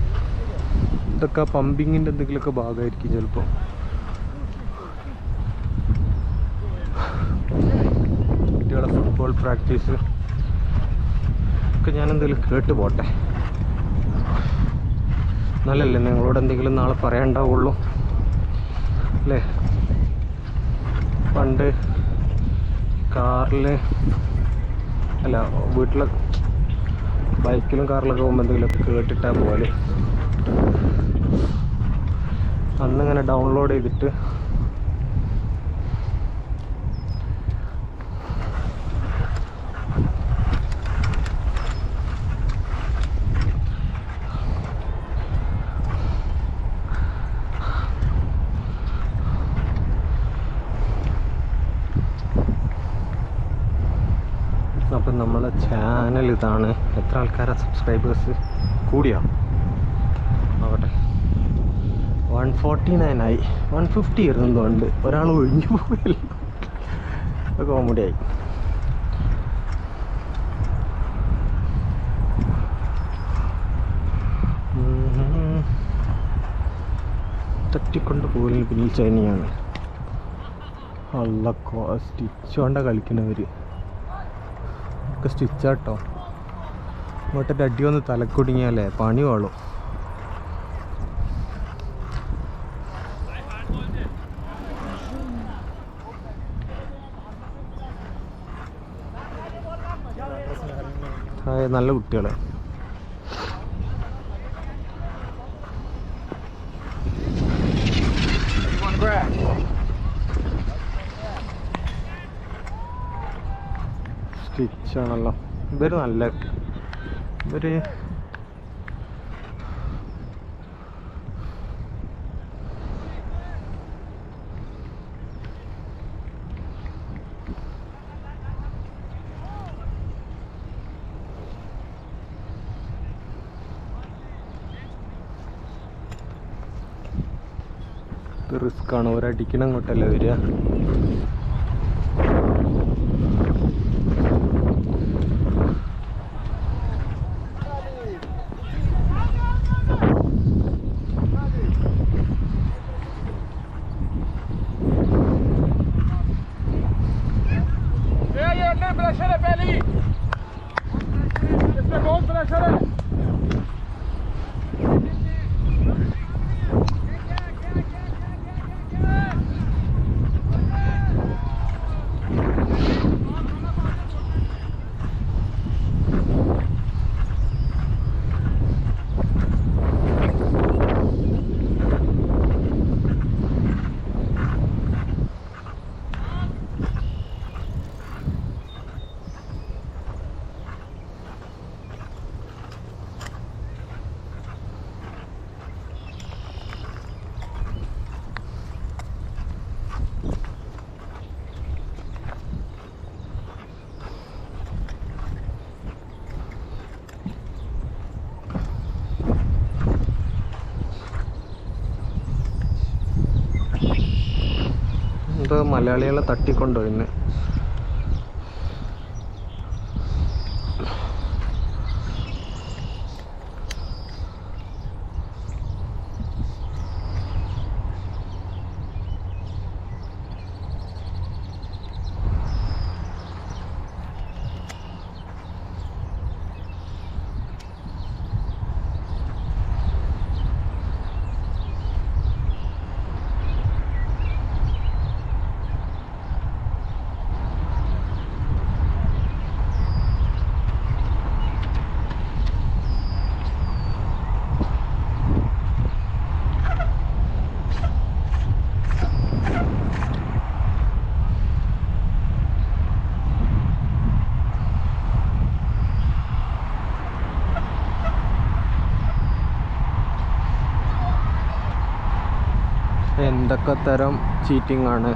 ഇതൊക്കെ പമ്പിങ്ങിൻ്റെ എന്തെങ്കിലുമൊക്കെ ഭാഗമായിരിക്കും ചിലപ്പോൾ. കുട്ടികളെ ഫുട്ബോൾ പ്രാക്ടീസ് ഒക്കെ ഞാൻ എന്തെങ്കിലും കേട്ട് പോട്ടെ. നല്ലല്ലേ നിങ്ങളോട് എന്തെങ്കിലും നാളെ പറയാനുണ്ടാവുള്ളൂ അല്ലേ. പണ്ട് കാറിൽ അല്ല വീട്ടിൽ ബൈക്കിലും കാറിലൊക്കെ പോകുമ്പോൾ എന്തെങ്കിലുമൊക്കെ കേട്ടിട്ടാ പോലെ. അന്നിങ്ങനെ ഡൗൺലോഡ് ചെയ്തിട്ട് അപ്പം നമ്മളെ ചാനൽ ഇതാണ്. എത്ര ആൾക്കാരാ സബ്സ്ക്രൈബേഴ്സ് കൂടിയോ? ആവട്ടെ 149 ആയി. 150 ഇരുന്നുണ്ട്. ഒരാൾ ഒഴിഞ്ഞു പോയല്ലോ. കോമഡിയായി. തട്ടിക്കൊണ്ട് പോലും പിന്നിൽ ചൈനയാണ്. അല്ല സ്റ്റിച്ച് കൊണ്ടാ കളിക്കുന്നവർ ഒക്കെ സ്റ്റിച്ചാട്ടോ. ഇങ്ങോട്ടൊരു അടി വന്ന് തലക്കുടുങ്ങിയാലേ പണി വാളും. നല്ല കുട്ടികളെ. സ്റ്റിച്ചാണല്ലോ ഇവർ. നല്ല ഇവർ റിസ്ക് ആണ്. ഒരടിക്കണം അങ്ങോട്ടല്ലേ വരിക. ഇത് മലയാളികളെ തട്ടിക്കൊണ്ടുപോയി ഇന്ന്. എന്തൊക്കെ തരം ചീറ്റിംഗ് ആണ്.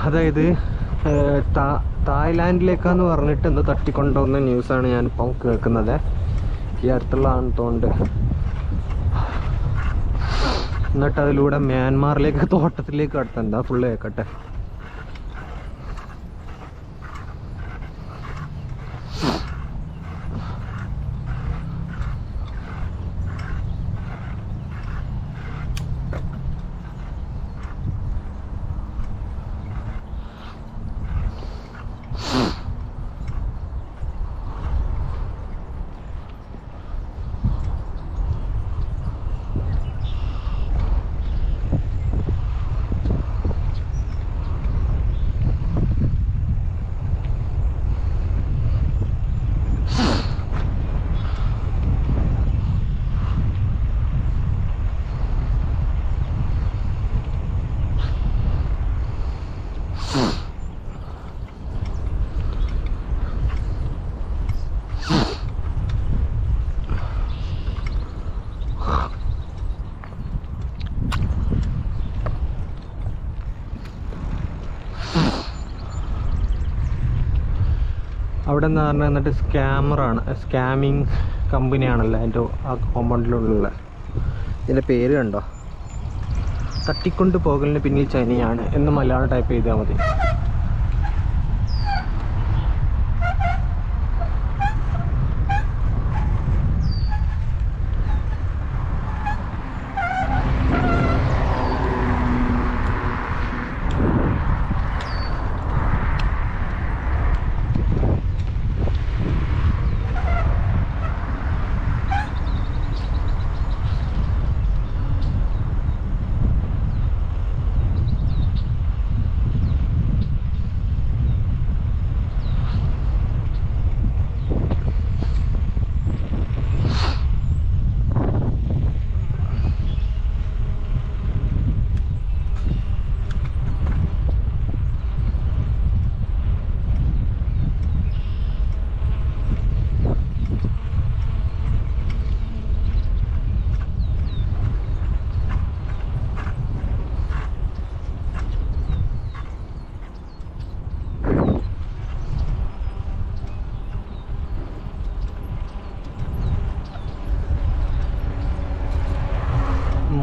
അതായത് തായ്ലാൻഡിലേക്കാന്ന് പറഞ്ഞിട്ട് എന്തോ തട്ടിക്കൊണ്ടുവന്ന ന്യൂസാണ് ഞാനിപ്പം കേൾക്കുന്നത്. ഈ അടുത്തുള്ളതാണ് തോന്നുന്നുണ്ട്. എന്നിട്ട് അതിലൂടെ മ്യാൻമാറിലേക്ക് തോട്ടത്തിലേക്ക് കടത്താൻ. എന്താ ഫുള്ള് കേൾക്കട്ടെ. അവിടെ എന്ന് പറഞ്ഞാൽ എന്നിട്ട് സ്കാമിങ് കമ്പനിയാണല്ലോ അതിൻ്റെ ആ കോമ്പൗണ്ടിലുള്ള. ഇതിൻ്റെ പേര് കണ്ടോ, തട്ടിക്കൊണ്ട് പോകലിന് പിന്നിൽ ചൈനയാണ് എന്ന് മലയാളം ടൈപ്പ് ചെയ്താൽ മതി.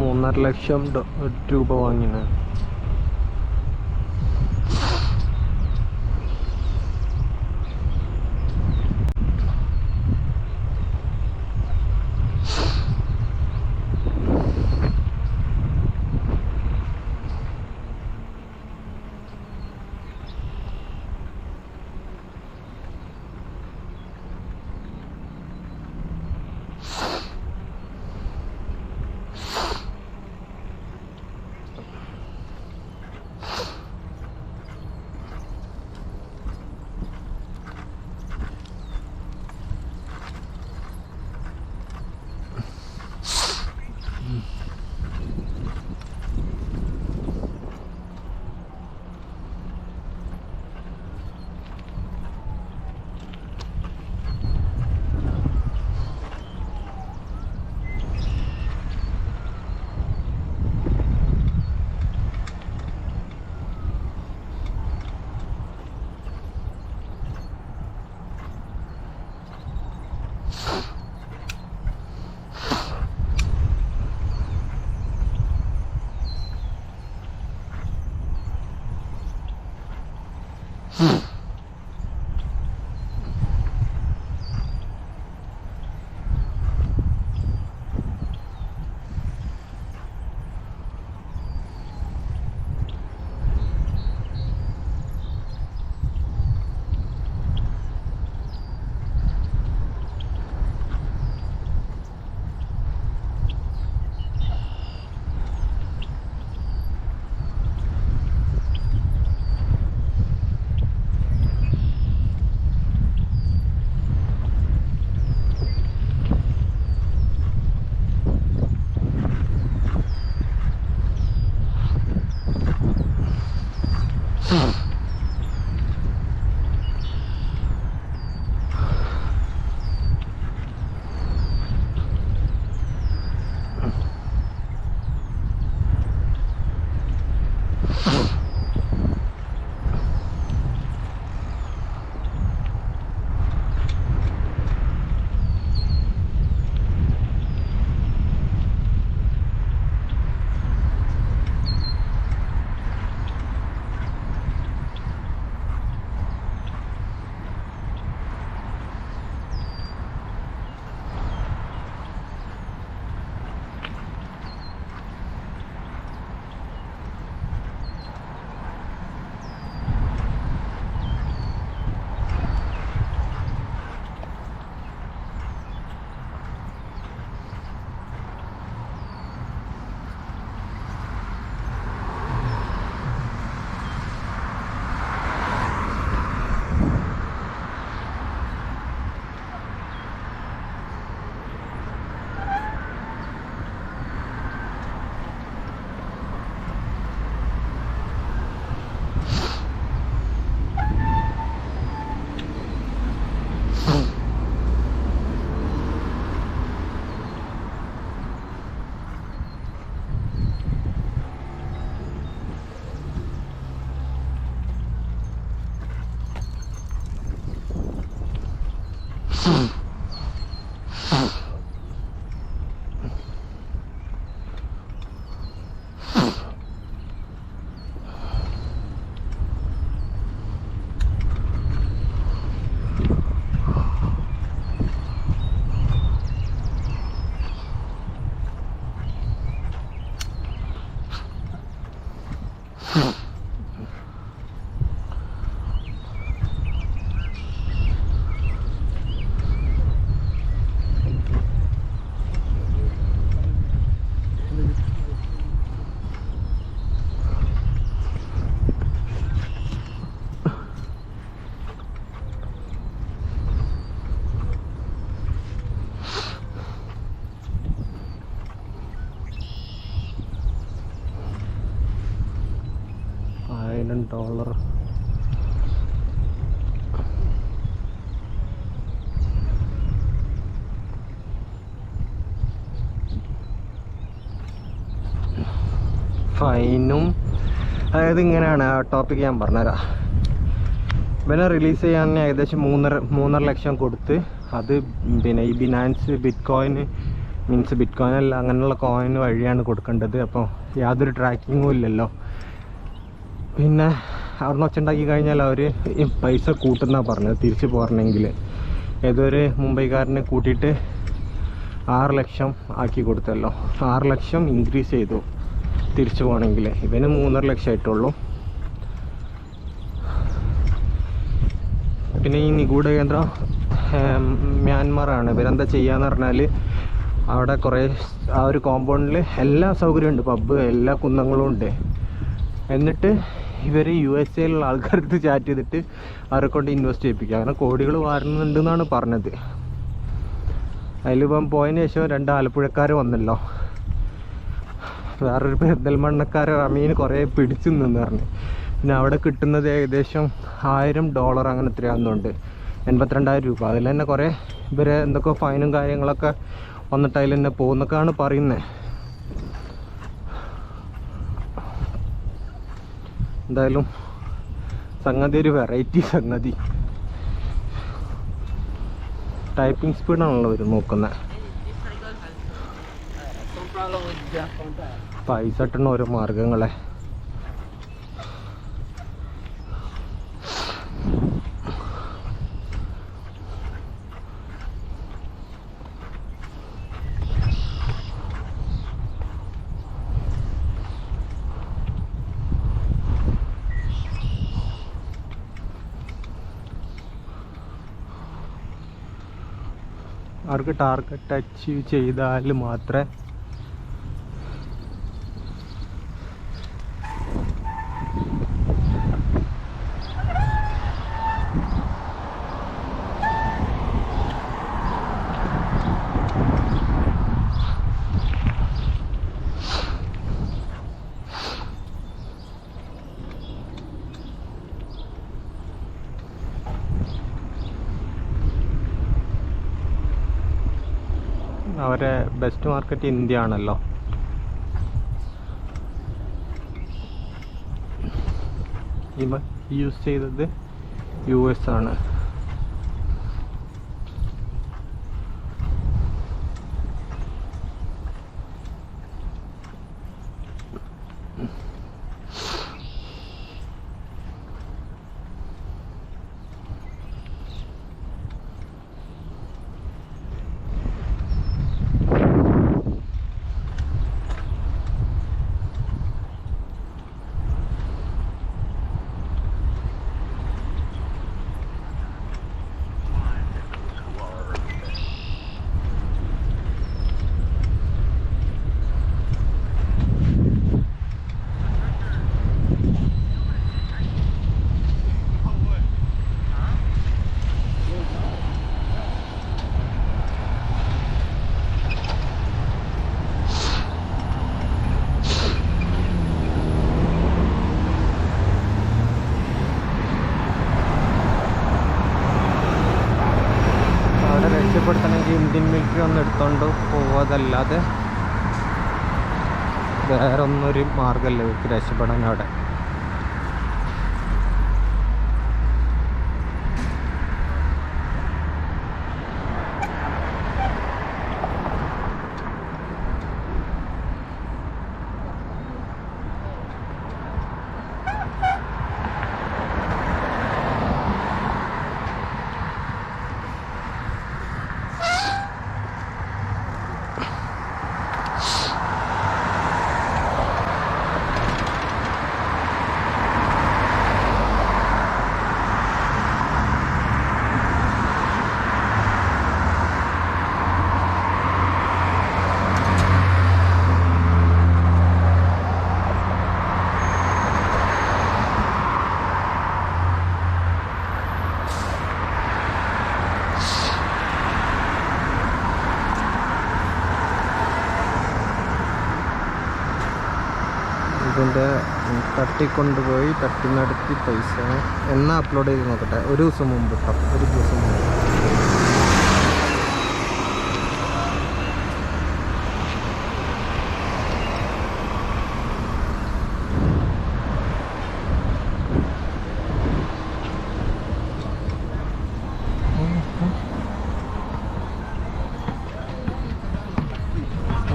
$1,50,000 വാങ്ങിന. $1,000. ഫൈനും അതായത് ഇങ്ങനെയാണ് ആ ടോപ്പിക്ക് ഞാൻ പറഞ്ഞുതരാം. ഇവനെ റിലീസ് ചെയ്യാൻ ഏകദേശം 3.5 ലക്ഷം കൊടുത്ത് അത് പിന്നെ ഈ ബിനാൻസ് ബിറ്റ് കോയിൻ അല്ല അങ്ങനെയുള്ള കോയിൻ വഴിയാണ് കൊടുക്കേണ്ടത്. അപ്പോൾ യാതൊരു ട്രാക്കിങ്ങും ഇല്ലല്ലോ. പിന്നെ അവിടുന്ന് ഒച്ചുണ്ടാക്കി കഴിഞ്ഞാൽ അവർ ഈ പൈസ കൂട്ടുന്നാണ് പറഞ്ഞത് തിരിച്ച് പോരണമെങ്കിൽ. ഏതൊരു മുംബൈക്കാരനെ കൂട്ടിയിട്ട് 6 ലക്ഷം ആക്കി കൊടുത്തല്ലോ. 6 ലക്ഷം ഇൻക്രീസ് ചെയ്തു തിരിച്ചു പോകണമെങ്കിൽ. ഇവന് 3.5 ലക്ഷം ആയിട്ടുള്ളൂ. പിന്നെ ഈ നിഗൂഢ കേന്ദ്രം മ്യാൻമറാണ്. ഇവരെന്താ ചെയ്യാന്ന് പറഞ്ഞാൽ അവിടെ കുറേ ആ ഒരു കോമ്പൗണ്ടിൽ എല്ലാ സൗകര്യമുണ്ട്, പബ്ബ് എല്ലാ കുന്നങ്ങളും ഉണ്ട്. എന്നിട്ട് ഇവർ USA ആൾക്കാർക്ക് ചാറ്റ് ചെയ്തിട്ട് അവരെ കൊണ്ട് ഇൻവെസ്റ്റ് ചെയ്യിപ്പിക്കുക. അങ്ങനെ കോടികൾ വാരുന്നുണ്ടെന്നാണ് പറഞ്ഞത്. അതിലിപ്പം പോയതിന് ശേഷം 2 ആലപ്പുഴക്കാർ വന്നല്ലോ. വേറൊരു പെരിന്തൽമണ്ണക്കാരെ അമീൻ കുറേ പിടിച്ചു നിന്ന് പറഞ്ഞു. പിന്നെ അവിടെ കിട്ടുന്നത് ഏകദേശം $1,000 അങ്ങനെ എത്രയാണെന്നുണ്ട്, 82,000 രൂപ. അതിൽ തന്നെ കുറേ ഇവരെ എന്തൊക്കെ ഫൈനും കാര്യങ്ങളൊക്കെ വന്നിട്ട് അതിൽ തന്നെ പോകുന്നൊക്കെയാണ് പറയുന്നത്. എന്തായാലും സംഗതി ഒരു വെറൈറ്റി സംഗതി. ടൈപ്പിംഗ് സ്പീഡാണല്ലോ ഇവർ നോക്കുന്നത്. പൈസ കിട്ടുന്ന ഓരോ മാർഗങ്ങളെ. അവർക്ക് ടാർഗറ്റ് അച്ചീവ് ചെയ്താൽ മാത്രമേ അവരെ ബെസ്റ്റ് മാർക്കറ്റ് ഇന്ത്യ ആണല്ലോ. ഇവ യൂസ് ചെയ്തത് US ആണ്. രക്ഷപ്പെടുത്തണമെങ്കിൽ ഇന്ത്യൻ മിലിറ്ററി ഒന്ന് എടുത്തോണ്ട് പോവാതല്ലാതെ വേറെ ഒന്നൊരു മാർഗമല്ല ഇവർക്ക് രക്ഷപ്പെടാൻ അവിടെ. തട്ടിക്കൊണ്ടുപോയി തട്ടിനടത്തി പൈസ എന്നാ അപ്ലോഡ് ചെയ്ത് നോക്കട്ടെ. ഒരു ദിവസം മുമ്പ് കേട്ടോ, ഒരു ദിവസം മുമ്പ്.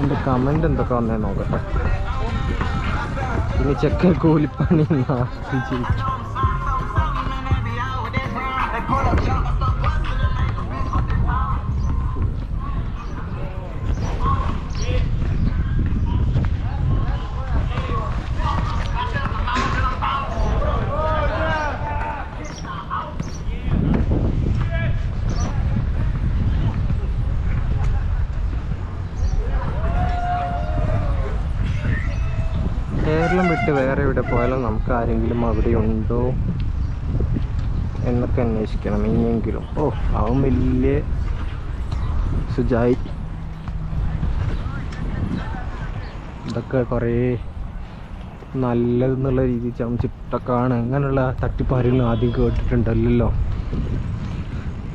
എൻ്റെ കമൻ്റ് എന്തൊക്കെ വന്നേ നോക്കട്ടെ. ഇനി ചെക്കൻ കൂലിപ്പണി നാട്ടിൽ ജീവിക്കും. കേരളം വിട്ട് വേറെ എവിടെ പോയാലും നമുക്ക് ആരെങ്കിലും അവിടെ ഉണ്ടോ എന്നൊക്കെ അന്വേഷിക്കണം ഇനിയെങ്കിലും. ഓ അവൻ വലിയ സുജായി. ഇതൊക്കെ കുറേ നല്ലതെന്നുള്ള രീതിയിൽ ചമച്ചിട്ടൊക്കെയാണ്. അങ്ങനെയുള്ള തട്ടിപ്പാരുകൾ ആദ്യം കേട്ടിട്ടുണ്ടല്ലോ.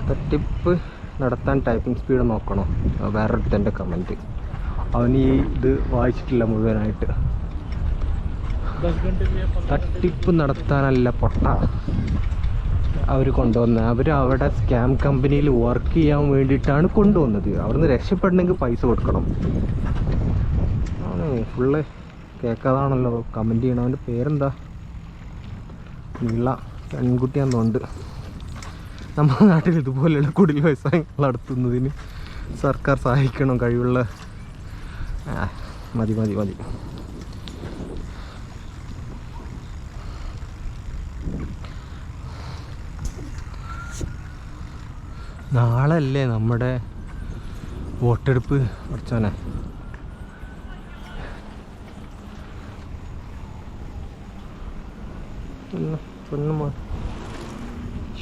തട്ടിപ്പ് നടത്താൻ ടൈപ്പിംഗ് സ്പീഡ് നോക്കണം. വേറൊരുത്തൻ്റെ കമൻറ്റ്. അവൻ ഈ ഇത് വായിച്ചിട്ടില്ല മുഴുവനായിട്ട്. തട്ടിപ്പ് നടത്താനല്ല പൊട്ട അവർ കൊണ്ടുവന്നത്. അവർ അവിടെ സ്കാം കമ്പനിയിൽ വർക്ക് ചെയ്യാൻ വേണ്ടിയിട്ടാണ് കൊണ്ടുവന്നത്. അവിടുന്ന് രക്ഷപ്പെടണമെങ്കിൽ പൈസ കൊടുക്കണം. ആണ് ഫുള്ള് കേൾക്കാതാണല്ലോ കമൻറ്റ് ചെയ്യണം. അവൻ്റെ പേരെന്താ? നീള പെൺകുട്ടിയാന്ന് തോന്നുന്നുണ്ട്. നമ്മുടെ നാട്ടിൽ ഇതുപോലെയുള്ള കുടിൽ വ്യവസായങ്ങൾ നടത്തുന്നതിന് സർക്കാർ സഹായിക്കണം. കഴിവുള്ള മതി മതി മതി. നാളെ അല്ലേ നമ്മുടെ വോട്ടെടുപ്പ്? കുറച്ചോനെ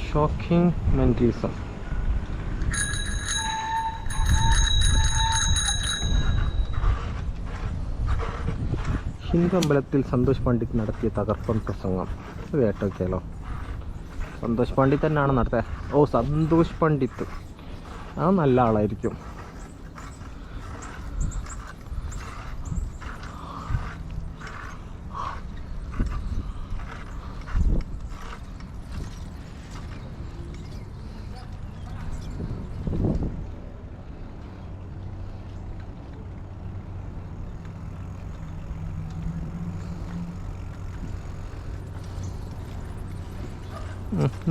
ഷോക്കിംഗ് മെന്റലിസം. ഹിന്ദു അമ്പലത്തിൽ സന്തോഷ് പണ്ഡിറ്റ് നടത്തിയ തകർപ്പൻ പ്രസംഗം കേട്ടോക്കെയാലോ. സന്തോഷ് പണ്ഡിറ്റ് തന്നെയാണ് നടത്തുക. ഓ സന്തോഷ് പണ്ഡിറ്റ്, ആ നല്ല ആളായിരിക്കും.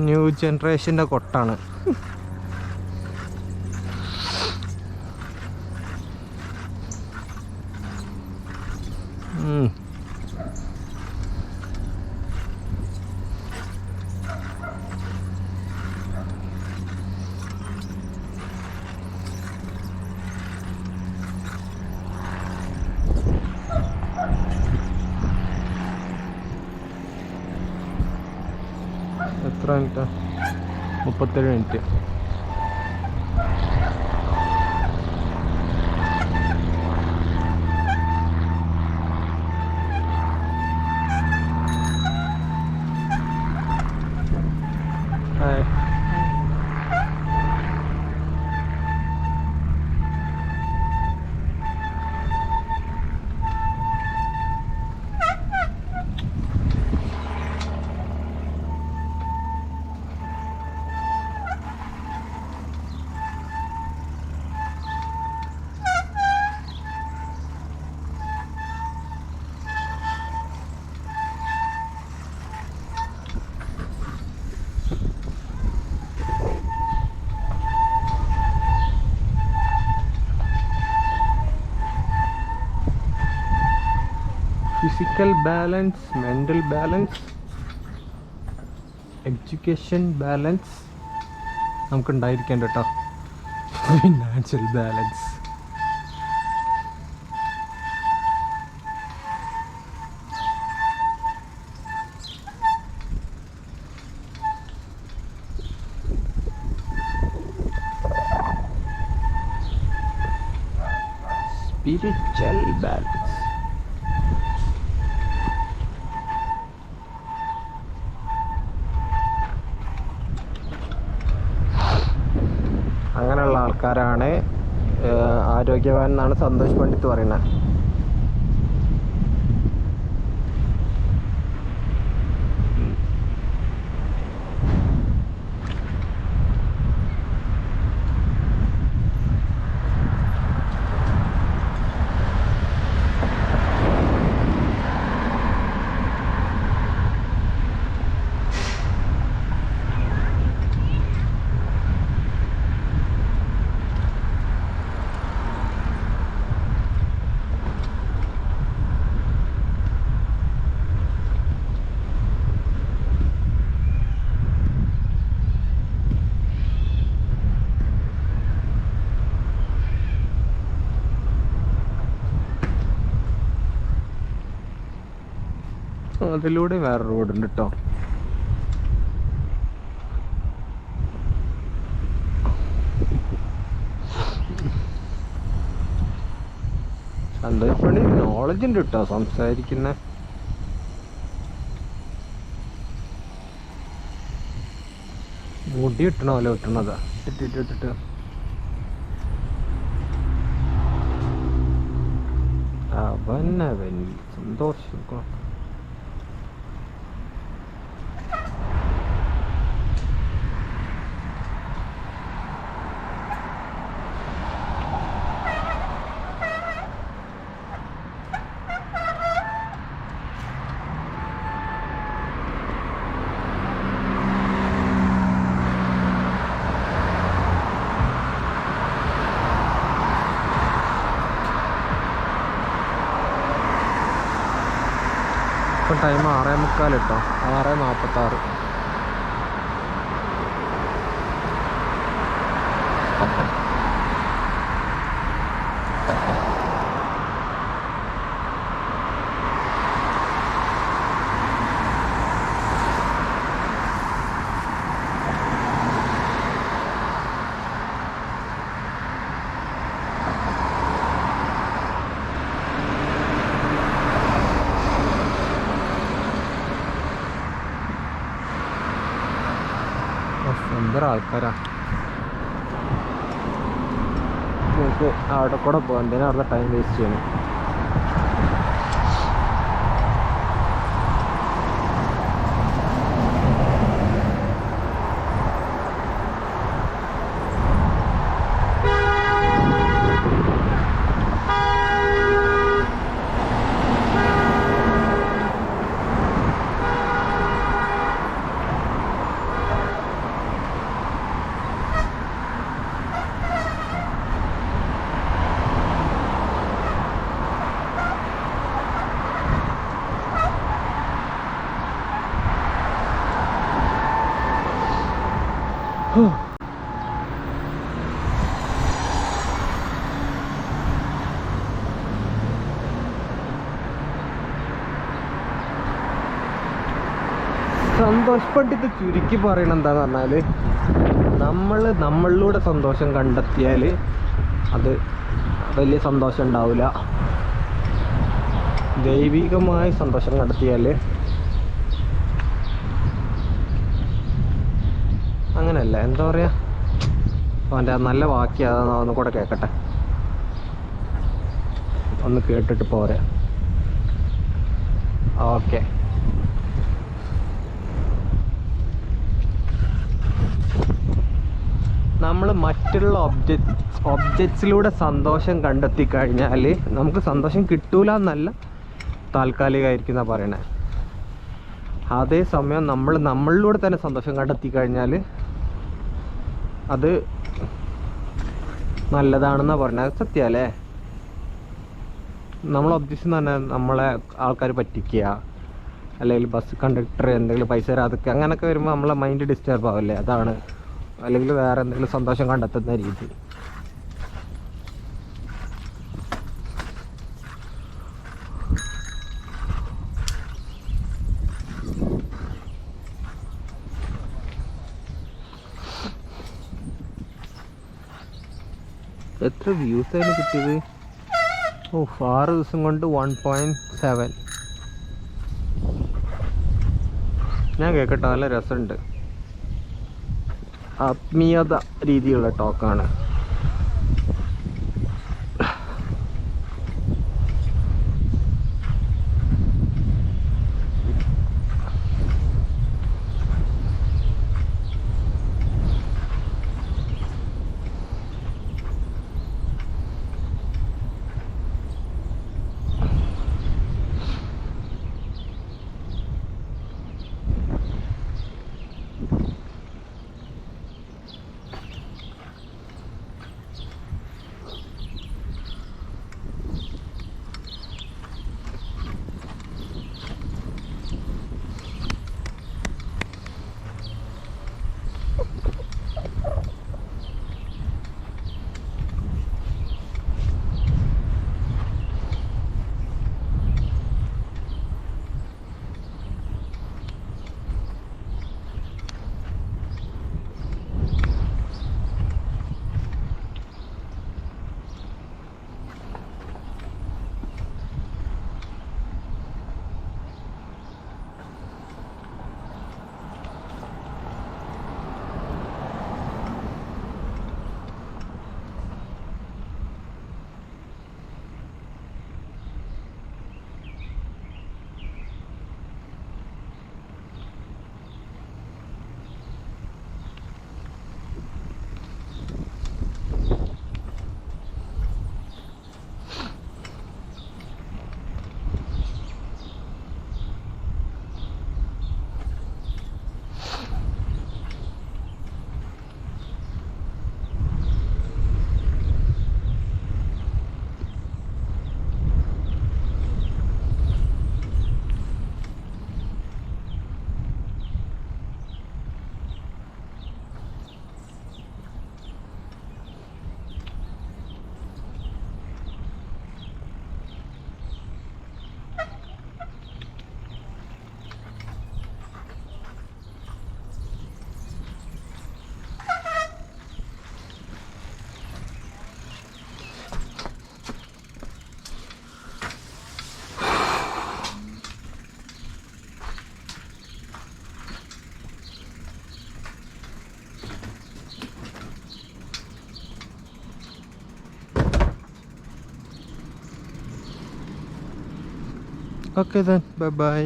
ന്യൂ ജനറേഷൻ്റെ കൊട്ടാണ്. എത്ര minute? 37 minute. Physical balance, mental balance, education balance നമുക്കുണ്ടായിരിക്കേണ്ട കേട്ടോ. Financial balance. Spiritual balance. ആൾക്കാരാണ് ആരോഗ്യവാൻ എന്നാണ് സന്തോഷ് പണ്ഡിറ്റ് പറയുന്നത്. അതിലൂടെ വേറെ റോഡുണ്ട് കേട്ടോ. സന്തോഷ് പണ്ഡിറ്റ് നോളജ് ഉണ്ട് കേട്ടോ സംസാരിക്കുന്ന. മുടി കിട്ടണ പോലെ കിട്ടണതാ ഇട്ടിട്ട് അവൻ സന്തോഷം. ഇപ്പം ടൈം 6:45 കേട്ടോ, 6:46. സുന്ദര ആൾക്കാരാ. നമുക്ക് അവിടെ കൂടെ പോകാം, എന്തിനാ അവിടെ ടൈം വേസ്റ്റ് ചെയ്യണം. സന്തോഷ് പണ്ഡിറ്റ് ചുരുക്കി പറയണ എന്താന്ന് പറഞ്ഞാൽ, നമ്മളിലൂടെ സന്തോഷം കണ്ടെത്തിയാൽ അത് വലിയ സന്തോഷം ഉണ്ടാവില്ല. ദൈവികമായി സന്തോഷം കണ്ടെത്തിയാൽ അങ്ങനെയല്ല, എന്താ പറയുക, അവൻ്റെ നല്ല വാക്യം അതാണ്. ഒന്ന് കൂടെ കേൾക്കട്ടെ, ഒന്ന് കേട്ടിട്ട് പോരെ. ഓക്കെ, നമ്മൾ മറ്റുള്ള ഒബ്ജക്ട്സിലൂടെ സന്തോഷം കണ്ടെത്തി കഴിഞ്ഞാൽ നമുക്ക് സന്തോഷം കിട്ടൂല എന്നല്ല, താൽക്കാലികമായിരിക്കുന്ന പറയണേ. അതേസമയം നമ്മളിലൂടെ തന്നെ സന്തോഷം കണ്ടെത്തി കഴിഞ്ഞാൽ അത് നല്ലതാണെന്നാണ് പറഞ്ഞത്. സത്യമല്ലേ? നമ്മൾ ഒബ്ജക്ട്സ് എന്ന് പറഞ്ഞാൽ നമ്മളെ ആൾക്കാർ പറ്റിക്കുക, അല്ലെങ്കിൽ ബസ് കണ്ടക്ടർ എന്തെങ്കിലും പൈസ തരാതൊക്കെ അങ്ങനെയൊക്കെ വരുമ്പോൾ നമ്മളെ മൈൻഡ് ഡിസ്റ്റർബ് ആവില്ലേ, അതാണ്. അല്ലെങ്കിൽ വേറെ എന്തെങ്കിലും സന്തോഷം കണ്ടെത്തുന്ന രീതി. എത്ര വ്യൂസ് ആയിരുന്നു കിട്ടിയത്? 6 ദിവസം കൊണ്ട് 1.7. ഞാൻ കേൾക്കട്ടെ, നല്ല രസമുണ്ട്. ആത്മീയത രീതിയുള്ള ടോക്കാണ്. Okay then bye bye.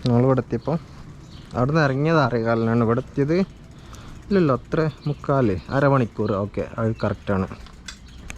ഞങ്ങളിവിടെ എത്തിയപ്പോൾ അവിടെ നിന്ന് ഇറങ്ങിയത് 6:15 ഇവിടെ എത്തിയത് ഇല്ലല്ലോ, അത്ര 3/4 അരമണിക്കൂർ. ഓക്കെ, അത് കറക്റ്റാണ്.